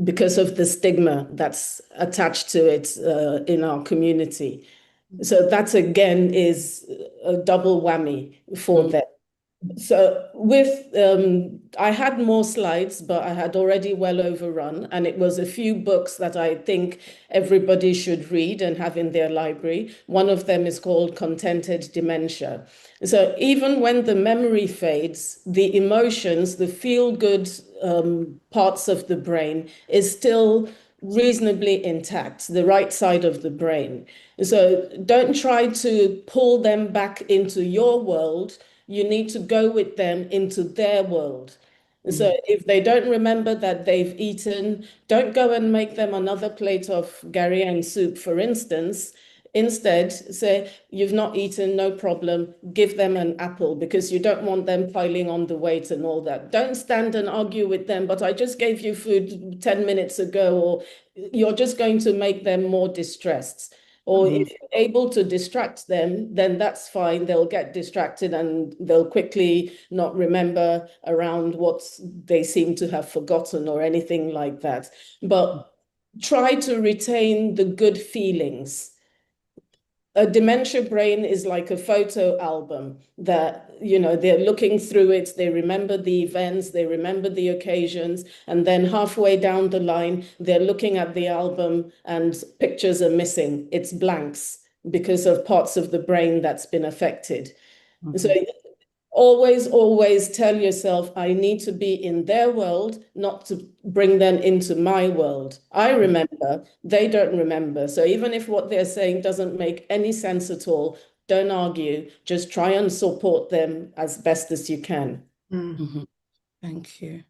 because of the stigma that's attached to it in our community. So that again is a double whammy for them. So I had more slides, but I had already well overrun, and it was a few books that I think everybody should read and have in their library. One of them is called Contented Dementia. So even when the memory fades, the emotions, the feel-good parts of the brain is still reasonably intact, the right side of the brain. So don't try to pull them back into your world. You need to go with them into their world. So if they don't remember that they've eaten, don't go and make them another plate of Garian soup, for instance. Instead, say, you've not eaten, no problem. Give them an apple because you don't want them piling on the weight and all that. Don't stand and argue with them, but I just gave you food 10 minutes ago, or you're just going to make them more distressed. Or if you're able to distract them, then that's fine. They'll get distracted and they'll quickly not remember around what they seem to have forgotten or anything like that. But try to retain the good feelings. A dementia brain is like a photo album that, they're looking through it, they remember the events, they remember the occasions, and then halfway down the line, they're looking at the album and pictures are missing. It's blanks because of parts of the brain that's been affected. So always tell yourself, I need to be in their world, not to bring them into my world. I remember, they don't remember. So even if what they're saying doesn't make any sense at all, don't argue. Just try and support them as best as you can. Thank you.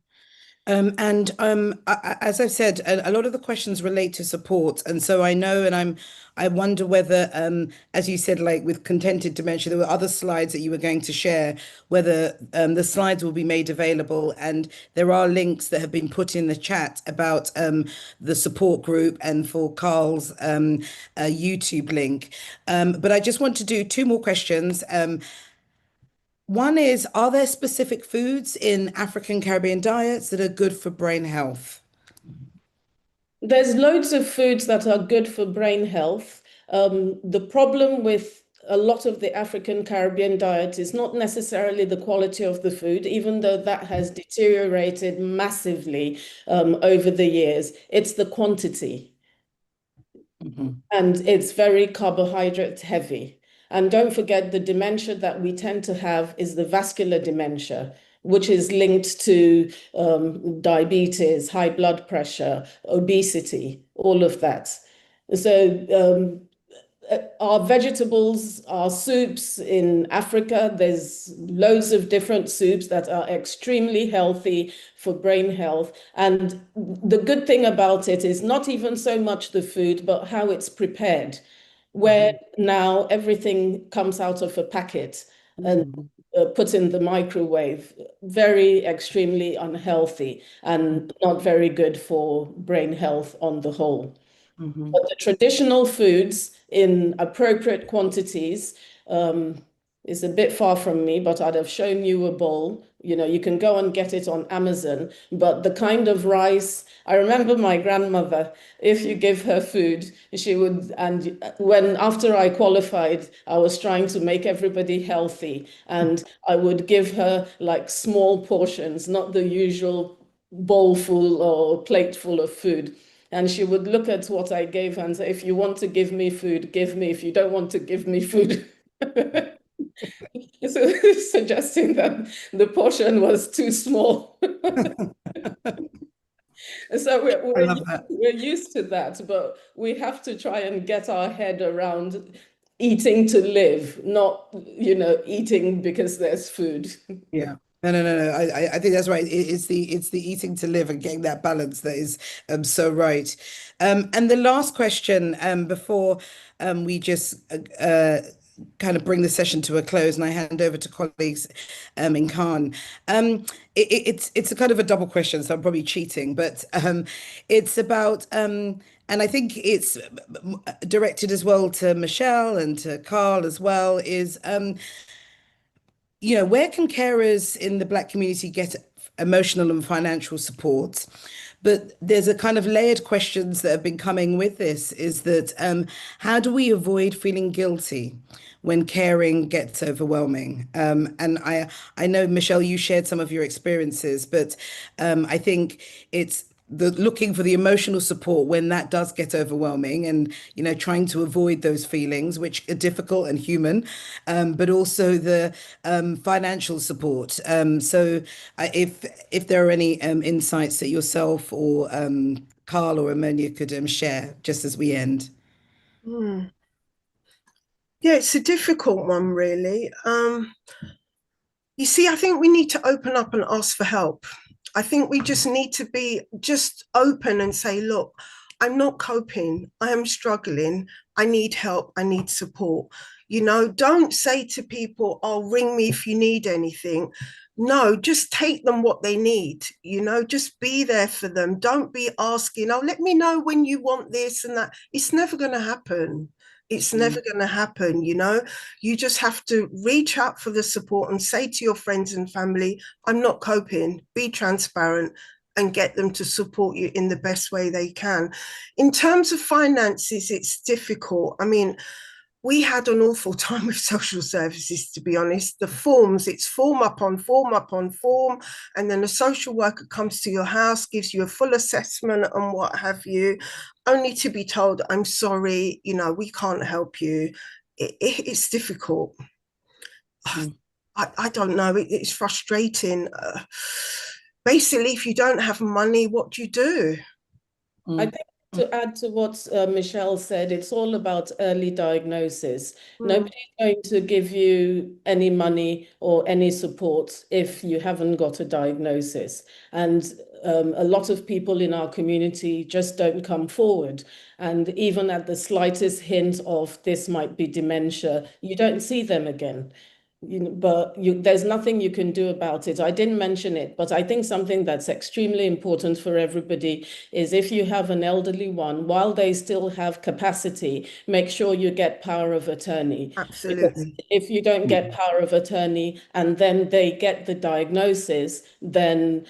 As I've said, a lot of the questions relate to support, and so I know, and I wonder whether, as you said, like with contented dementia, there were other slides that you were going to share, whether the slides will be made available, and there are links that have been put in the chat about the support group and for Carl's YouTube link. But I just want to do two more questions. One is, are there specific foods in African Caribbean diets that are good for brain health? There's loads of foods that are good for brain health. The problem with a lot of the African Caribbean diet is not necessarily the quality of the food, even though that has deteriorated massively over the years. It's the quantity. And it's very carbohydrate heavy. And don't forget, the dementia that we tend to have is the vascular dementia, which is linked to diabetes, high blood pressure, obesity, all of that. So our vegetables, our soups in Africa, there's loads of different soups that are extremely healthy for brain health. And the good thing about it is not even so much the food, but how it's prepared, where now everything comes out of a packet and put in the microwave. Very extremely unhealthy and not very good for brain health on the whole. But the traditional foods in appropriate quantities is a bit far from me, but I'd have shown you a bowl. You can go and get it on Amazon, but the kind of rice, I remember my grandmother, if you give her food, she would, and after I qualified, I was trying to make everybody healthy, and I would give her like small portions, not the usual bowl full or plate full of food. And she would look at what I gave her and say, if you want to give me food, give me. If you don't want to give me food. So suggesting that the portion was too small. So we're used to that, but we have to try and get our head around eating to live, not, eating because there's food. Yeah. No. I think that's right. It's the eating to live and getting that balance that is so right. And the last question before we just kind of bring the session to a close, and I hand over to colleagues in Khan. It's a kind of a double question, so I'm probably cheating, but it's about and I think it's directed as well to Michelle and to Carl as well, is where can carers in the Black community get emotional and financial support? But there's a kind of layered questions that have been coming with this is that how do we avoid feeling guilty when caring gets overwhelming? And I know, Michelle, you shared some of your experiences, but I think it's the looking for the emotional support when that does get overwhelming, and trying to avoid those feelings which are difficult and human, but also the financial support. So if there are any insights that yourself or Carl or Amonia could share just as we end. Yeah, it's a difficult one, really. You see, I think we need to open up and ask for help. I think we just need to be just open and say, look, I'm not coping. I am struggling. I need help. I need support. Don't say to people, oh, ring me if you need anything. No, just take them what they need. Just be there for them. Don't be asking, oh, let me know when you want this and that. It's never going to happen. It's never going to happen. You just have to reach out for the support and say to your friends and family, I'm not coping. Be transparent and get them to support you in the best way they can. In terms of finances, it's difficult. I mean, we had an awful time with social services, to be honest. The forms, it's form upon form upon form. And then a social worker comes to your house, gives you a full assessment and what have you, only to be told, I'm sorry, we can't help you. It's difficult. I don't know, it's frustrating. Basically, if you don't have money, what do you do? I think to add to what Michelle said, it's all about early diagnosis. Nobody's going to give you any money or any support if you haven't got a diagnosis. And a lot of people in our community just don't come forward. And even at the slightest hint of this might be dementia, you don't see them again. But there's nothing you can do about it. I didn't mention it, but I think something that's extremely important for everybody is if you have an elderly one, while they still have capacity, make sure you get power of attorney. Absolutely. Because if you don't get power of attorney and then they get the diagnosis, then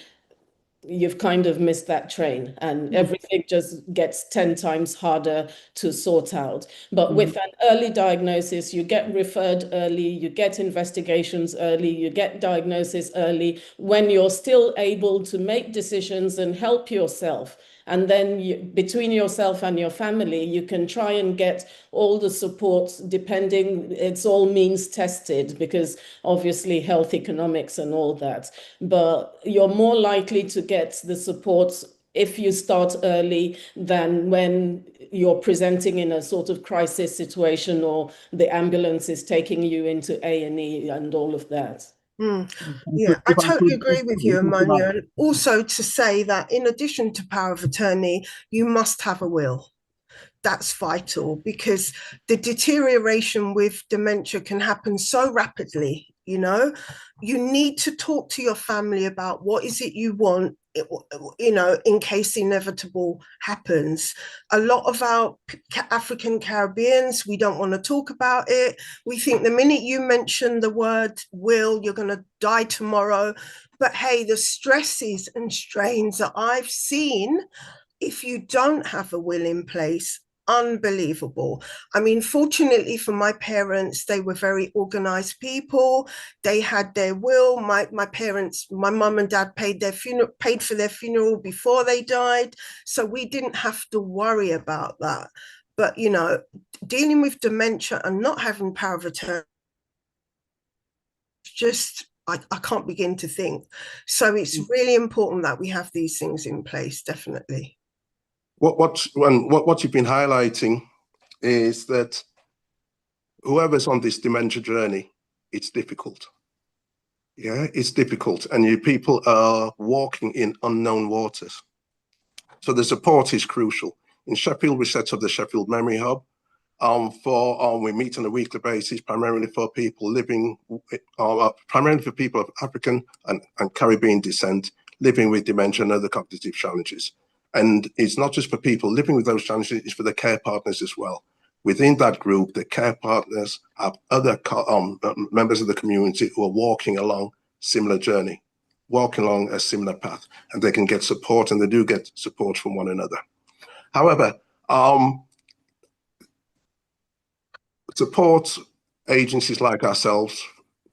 you've kind of missed that train and everything just gets 10 times harder to sort out. But with an early diagnosis, you get referred early, you get investigations early, you get diagnosis early when you're still able to make decisions and help yourself. And then between yourself and your family, you can try and get all the support depending, it's all means tested because obviously health economics and all that. But you're more likely to get the support if you start early than when you're presenting in a sort of crisis situation or the ambulance is taking you into A&E and all of that. Yeah, I totally agree with you, Amonia. And also to say that in addition to power of attorney, you must have a will. That's vital because the deterioration with dementia can happen so rapidly. You need to talk to your family about what is it you want, in case inevitable happens. A lot of our African Caribbeans, we don't want to talk about it. We think the minute you mention the word will, you're going to die tomorrow. But hey, the stresses and strains that I've seen, if you don't have a will in place, unbelievable. I mean, fortunately for my parents, they were very organized people. They had their will. My parents, my mum and dad paid for their funeral before they died. So we didn't have to worry about that. But, dealing with dementia and not having power of attorney, just, I can't begin to think. So it's really important that we have these things in place, definitely. What you've been highlighting is that whoever's on this dementia journey, it's difficult. Yeah, it's difficult, and you people are walking in unknown waters. So the support is crucial. In Sheffield, we set up the Sheffield Memory Hub. We meet on a weekly basis, primarily for people primarily for people of African and Caribbean descent living with dementia and other cognitive challenges. And it's not just for people living with those challenges, it's for the care partners as well. Within that group, the care partners have other members of the community who are walking along similar journey. walking along a similar path, and they can get support, and they do get support from one another. However, support agencies like ourselves,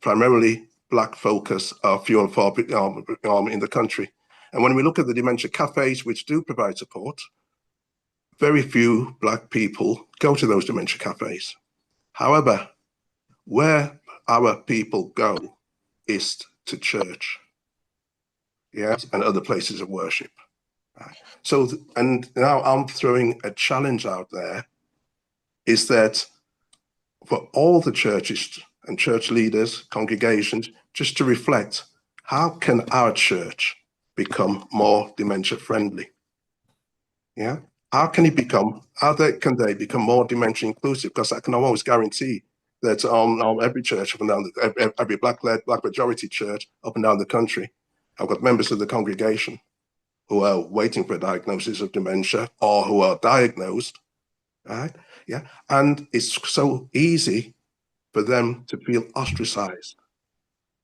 primarily Black focus, are few and far in the country. And when we look at the dementia cafes, which do provide support, very few Black people go to those dementia cafes. However, where our people go is to church, yes, and other places of worship. So, and now I'm throwing a challenge out there, is that for all the churches and church leaders, congregations, just to reflect, how can our church become more dementia friendly? Yeah, how can it become, can they become more dementia inclusive? Because I can almost guarantee that every church up and down, every Black-led, Black majority church up and down the country, I've got members of the congregation who are waiting for a diagnosis of dementia or who are diagnosed, right? Yeah, and it's so easy for them to feel ostracized.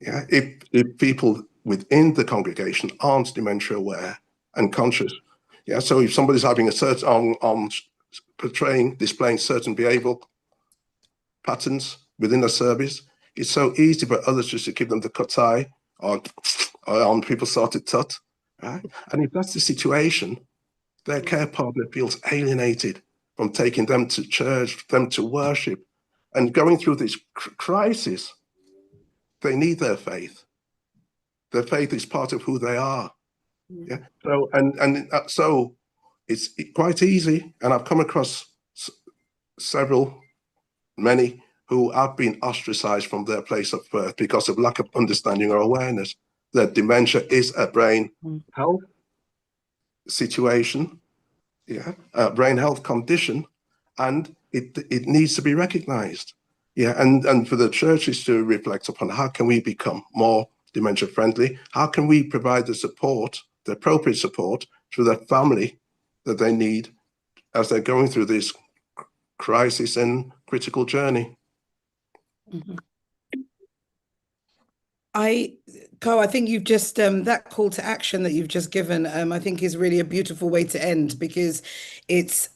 Yeah, if people within the congregation aren't dementia aware and conscious. Yeah, so if somebody's having a certain displaying certain behavioral patterns within a service, it's so easy for others just to give them the cut eye or on people sorted tut, right? And if that's the situation, their care partner feels alienated from taking them to church, them to worship, and going through this crisis. They need their faith. Their faith is part of who they are. Yeah. So so it's quite easy, and I've come across many who have been ostracized from their place of birth because of lack of understanding or awareness that dementia is a brain health situation, yeah, a brain health condition, and it needs to be recognized. Yeah, and for the churches to reflect upon how can we become more dementia friendly? How can we provide the support, the appropriate support to the family that they need as they're going through this crisis and critical journey? Mm-hmm. Carl, I think you've just that call to action that you've just given, I think is really a beautiful way to end, because it's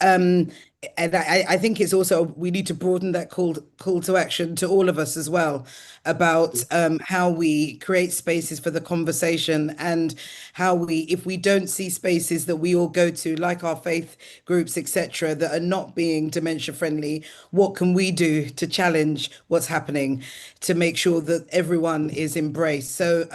and I think it's also, we need to broaden that call to action to all of us as well, about how we create spaces for the conversation, and how we, if we don't see spaces that we all go to, like our faith groups, etc., that are not being dementia friendly, what can we do to challenge what's happening to make sure that everyone is embraced? So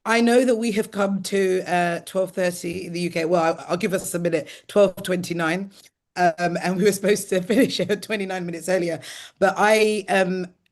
I know that we have come to 12:30 in the UK. Well, I'll give us a minute, 12:29. And we were supposed to finish it 29 minutes earlier. But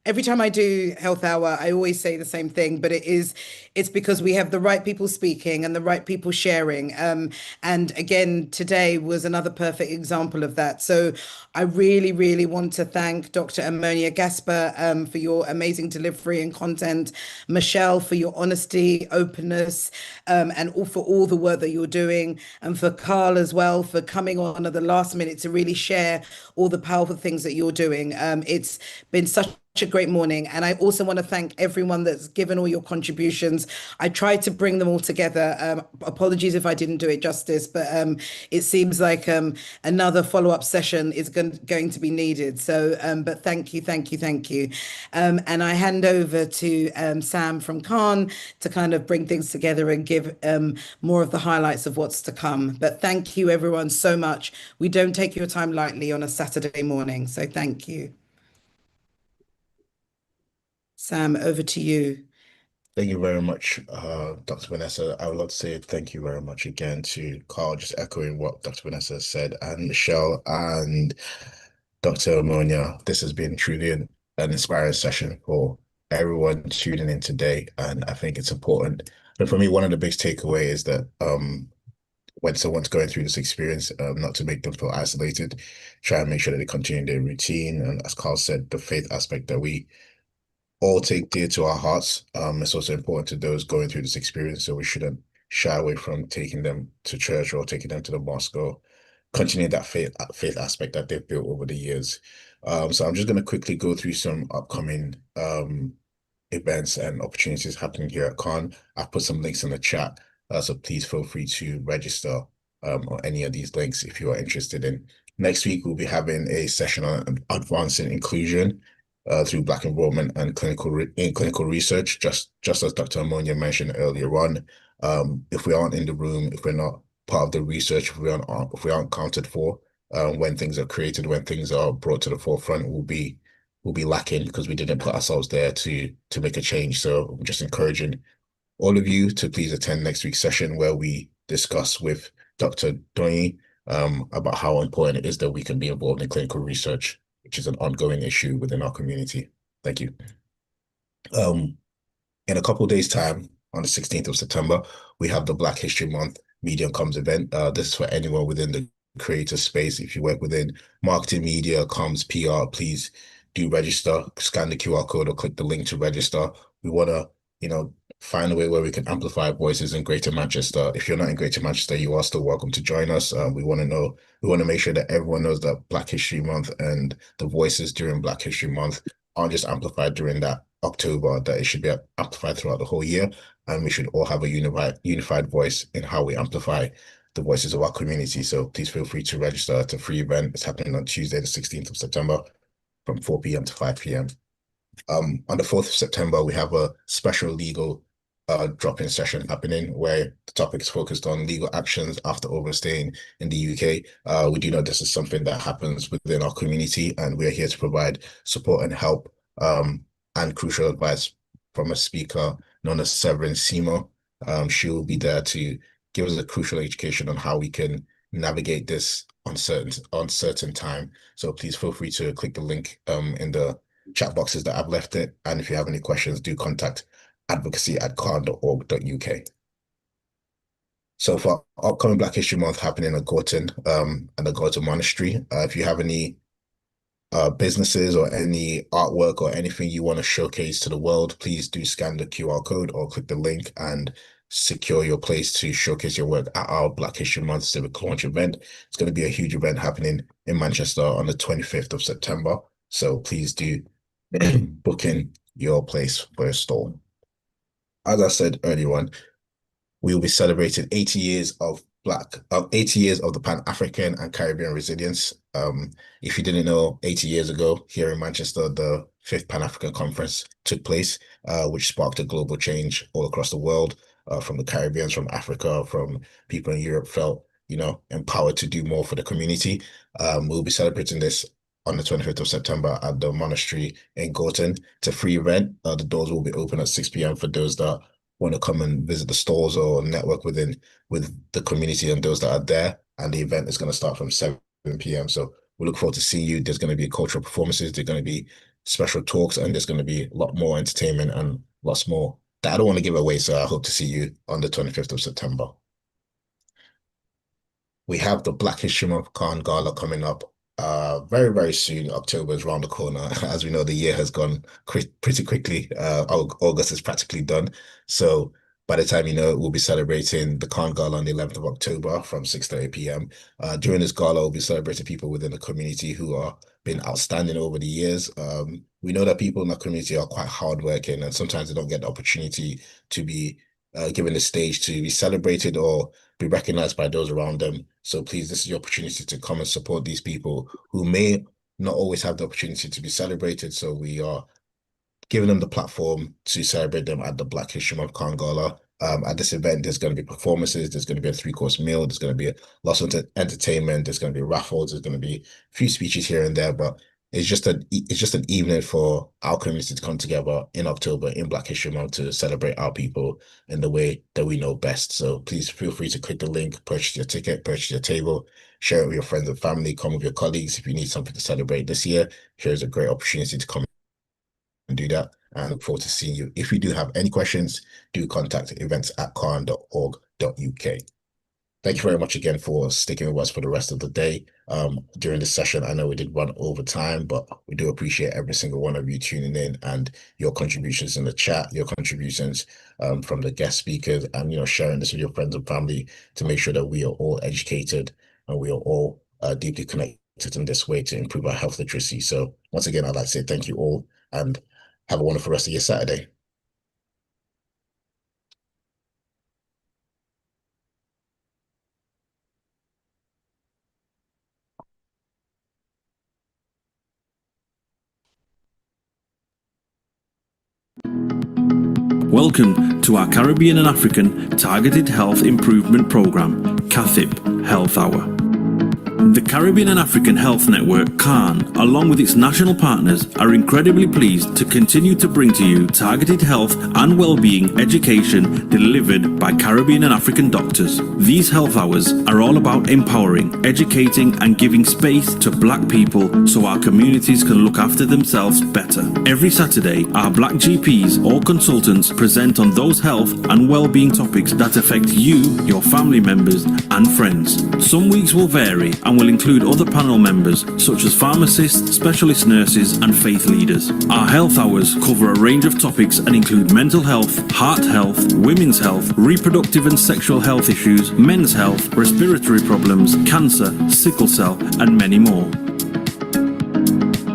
every time I do Health Hour, I always say the same thing, but it's because we have the right people speaking and the right people sharing. And again, today was another perfect example of that. So I really, really want to thank Dr. Amonia Gasper for your amazing delivery and content, Michelle for your honesty, openness, and for all the work that you're doing, and for Carl as well for coming on at the last minute to really share all the powerful things that you're doing. It's been such a great morning. And I also want to thank everyone that's given all your contributions. I tried to bring them all together. Apologies if I didn't do it justice, but it seems like another follow-up session is going to be needed. So, but thank you, thank you, thank you. And I hand over to Sam from Khan to kind of bring things together and give more of the highlights of what's to come. But thank you everyone so much. We don't take your time lightly on a Saturday morning. So thank you. Sam, over to you. Thank you very much, Dr. Vanessa. I would like to say thank you very much again to Carl, just echoing what Dr. Vanessa said, and Michelle and Dr. Amonia. This has been truly an inspiring session for everyone tuning in today, and I think it's important. But for me, one of the big takeaways is that when someone's going through this experience, not to make them feel isolated, try and make sure that they continue their routine. And as Carl said, the faith aspect that we all take dear to our hearts. It's also important to those going through this experience, so we shouldn't shy away from taking them to church or taking them to the mosque, or continue that faith aspect that they've built over the years. So I'm just going to quickly go through some upcoming events and opportunities happening here at Khan. I've put some links in the chat, so please feel free to register on any of these links if you are interested in. Next week, we'll be having a session on advancing inclusion through Black involvement and clinical research, just as Dr. Amonia mentioned earlier on. If we aren't in the room, if we're not part of the research, if we aren't counted for, when things are created, when things are brought to the forefront, we'll be lacking because we didn't put ourselves there to make a change. So I'm just encouraging all of you to please attend next week's session where we discuss with Dr. Doyi about how important it is that we can be involved in clinical research, which is an ongoing issue within our community. Thank you. In a couple of days' time, on the 16th of September, we have the Black History Month Media and Comms event. This is for anyone within the creator space. If you work within marketing, media, comms, PR, please do register, scan the QR code or click the link to register. We want to, find a way where we can amplify voices in Greater Manchester. If you're not in Greater Manchester, you are still welcome to join us. We want to make sure that everyone knows that Black History Month and the voices during Black History Month aren't just amplified during that October, that it should be amplified throughout the whole year. And we should all have a unified voice in how we amplify the voices of our community. So please feel free to register. It's a free event. It's happening on Tuesday, the 16th of September from 4 p.m. to 5 p.m. On the 4th of September, we have a special legal drop-in session happening where the topic is focused on legal actions after overstaying in the UK. We do know this is something that happens within our community, and we're here to provide support and help and crucial advice from a speaker known as Severin Simo. She will be there to give us a crucial education on how we can navigate this uncertain time. So please feel free to click the link in the chat boxes that I've left it. And if you have any questions, do contact advocacy@khan.org.uk. So for upcoming Black History Month happening at Gorton and the Gorton Monastery, if you have any businesses or any artwork or anything you want to showcase to the world, please do scan the QR code or click the link and secure your place to showcase your work at our Black History Month civic launch event. It's going to be a huge event happening in Manchester on the 25th of September. So please do book in your place for a stall. As I said earlier on, we will be celebrating 80 years of the Pan-African and Caribbean resilience. If you didn't know, 80 years ago here in Manchester, the 5th Pan-African Conference took place, which sparked a global change all across the world, from the Caribbean, from Africa, from people in Europe felt, empowered to do more for the community. We'll be celebrating this on the 25th of September at the monastery in Gorton. It's a free event. The doors will be open at 6 p.m. for those that want to come and visit the stores or network with the community and those that are there. And the event is going to start from 7 p.m. So we look forward to seeing you. There's going to be cultural performances. There's going to be special talks, and there's going to be a lot more entertainment and lots more that I don't want to give away. So I hope to see you on the 25th of September. We have the Black History Month Khan Gala coming up very, very soon. October is around the corner. As we know, the year has gone pretty quickly. August is practically done. So by the time you know it, we'll be celebrating the Khan Gala on the 11th of October from 6:30 p.m. During this gala, we'll be celebrating people within the community who are been outstanding over the years. We know that people in the community are quite hardworking, and sometimes they don't get the opportunity to be given the stage to be celebrated or be recognized by those around them. So please, this is your opportunity to come and support these people who may not always have the opportunity to be celebrated. So we are giving them the platform to celebrate them at the Black History Month Khan Gala. At this event, there's going to be performances, there's going to be a 3-course meal, there's going to be lots of entertainment, there's going to be raffles, there's going to be a few speeches here and there, but it's just an evening for our community to come together in October in Black History Month to celebrate our people in the way that we know best. So please feel free to click the link, purchase your ticket, purchase your table, share it with your friends and family, come with your colleagues. If you need something to celebrate this year, here's a great opportunity to come and do that. And I look forward to seeing you. If you do have any questions, do contact events@khan.org.uk. Thank you very much again for sticking with us for the rest of the day. During this session, I know we did run over time, but we do appreciate every single one of you tuning in and your contributions in the chat, your contributions from the guest speakers, and sharing this with your friends and family to make sure that we are all educated and we are all deeply connected in this way to improve our health literacy. So once again, I'd like to say thank you all and have a wonderful rest of your Saturday. Welcome to our Caribbean and African Targeted Health Improvement Program, CAFIP Health Hour. The Caribbean and African Health Network, CARN, along with its national partners, are incredibly pleased to continue to bring to you targeted health and well-being education delivered by Caribbean and African doctors. These health hours are all about empowering, educating and giving space to Black people so our communities can look after themselves better. Every Saturday, our Black GPs or consultants present on those health and well-being topics that affect you, your family members and friends. Some weeks will vary and will include other panel members such as pharmacists, specialist nurses and faith leaders. Our health hours cover a range of topics and include mental health, heart health, women's health, reproductive and sexual health issues, men's health, respiratory problems, cancer, sickle cell and many more.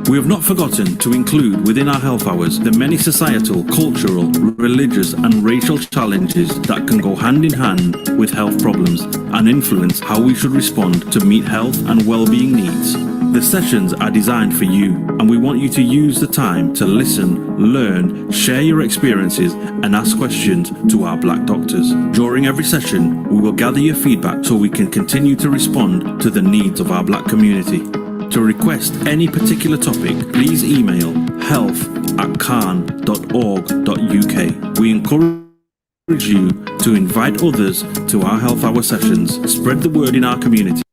We have not forgotten to include within our health hours the many societal, cultural, religious and racial challenges that can go hand in hand with health problems and influence how we should respond to meet health and well-being needs. The sessions are designed for you and we want you to use the time to listen, learn, share your experiences and ask questions to our Black doctors. During every session, we will gather your feedback so we can continue to respond to the needs of our Black community. To request any particular topic, please email health@carn.org.uk. We encourage you to invite others to our health hour sessions. Spread the word in our community.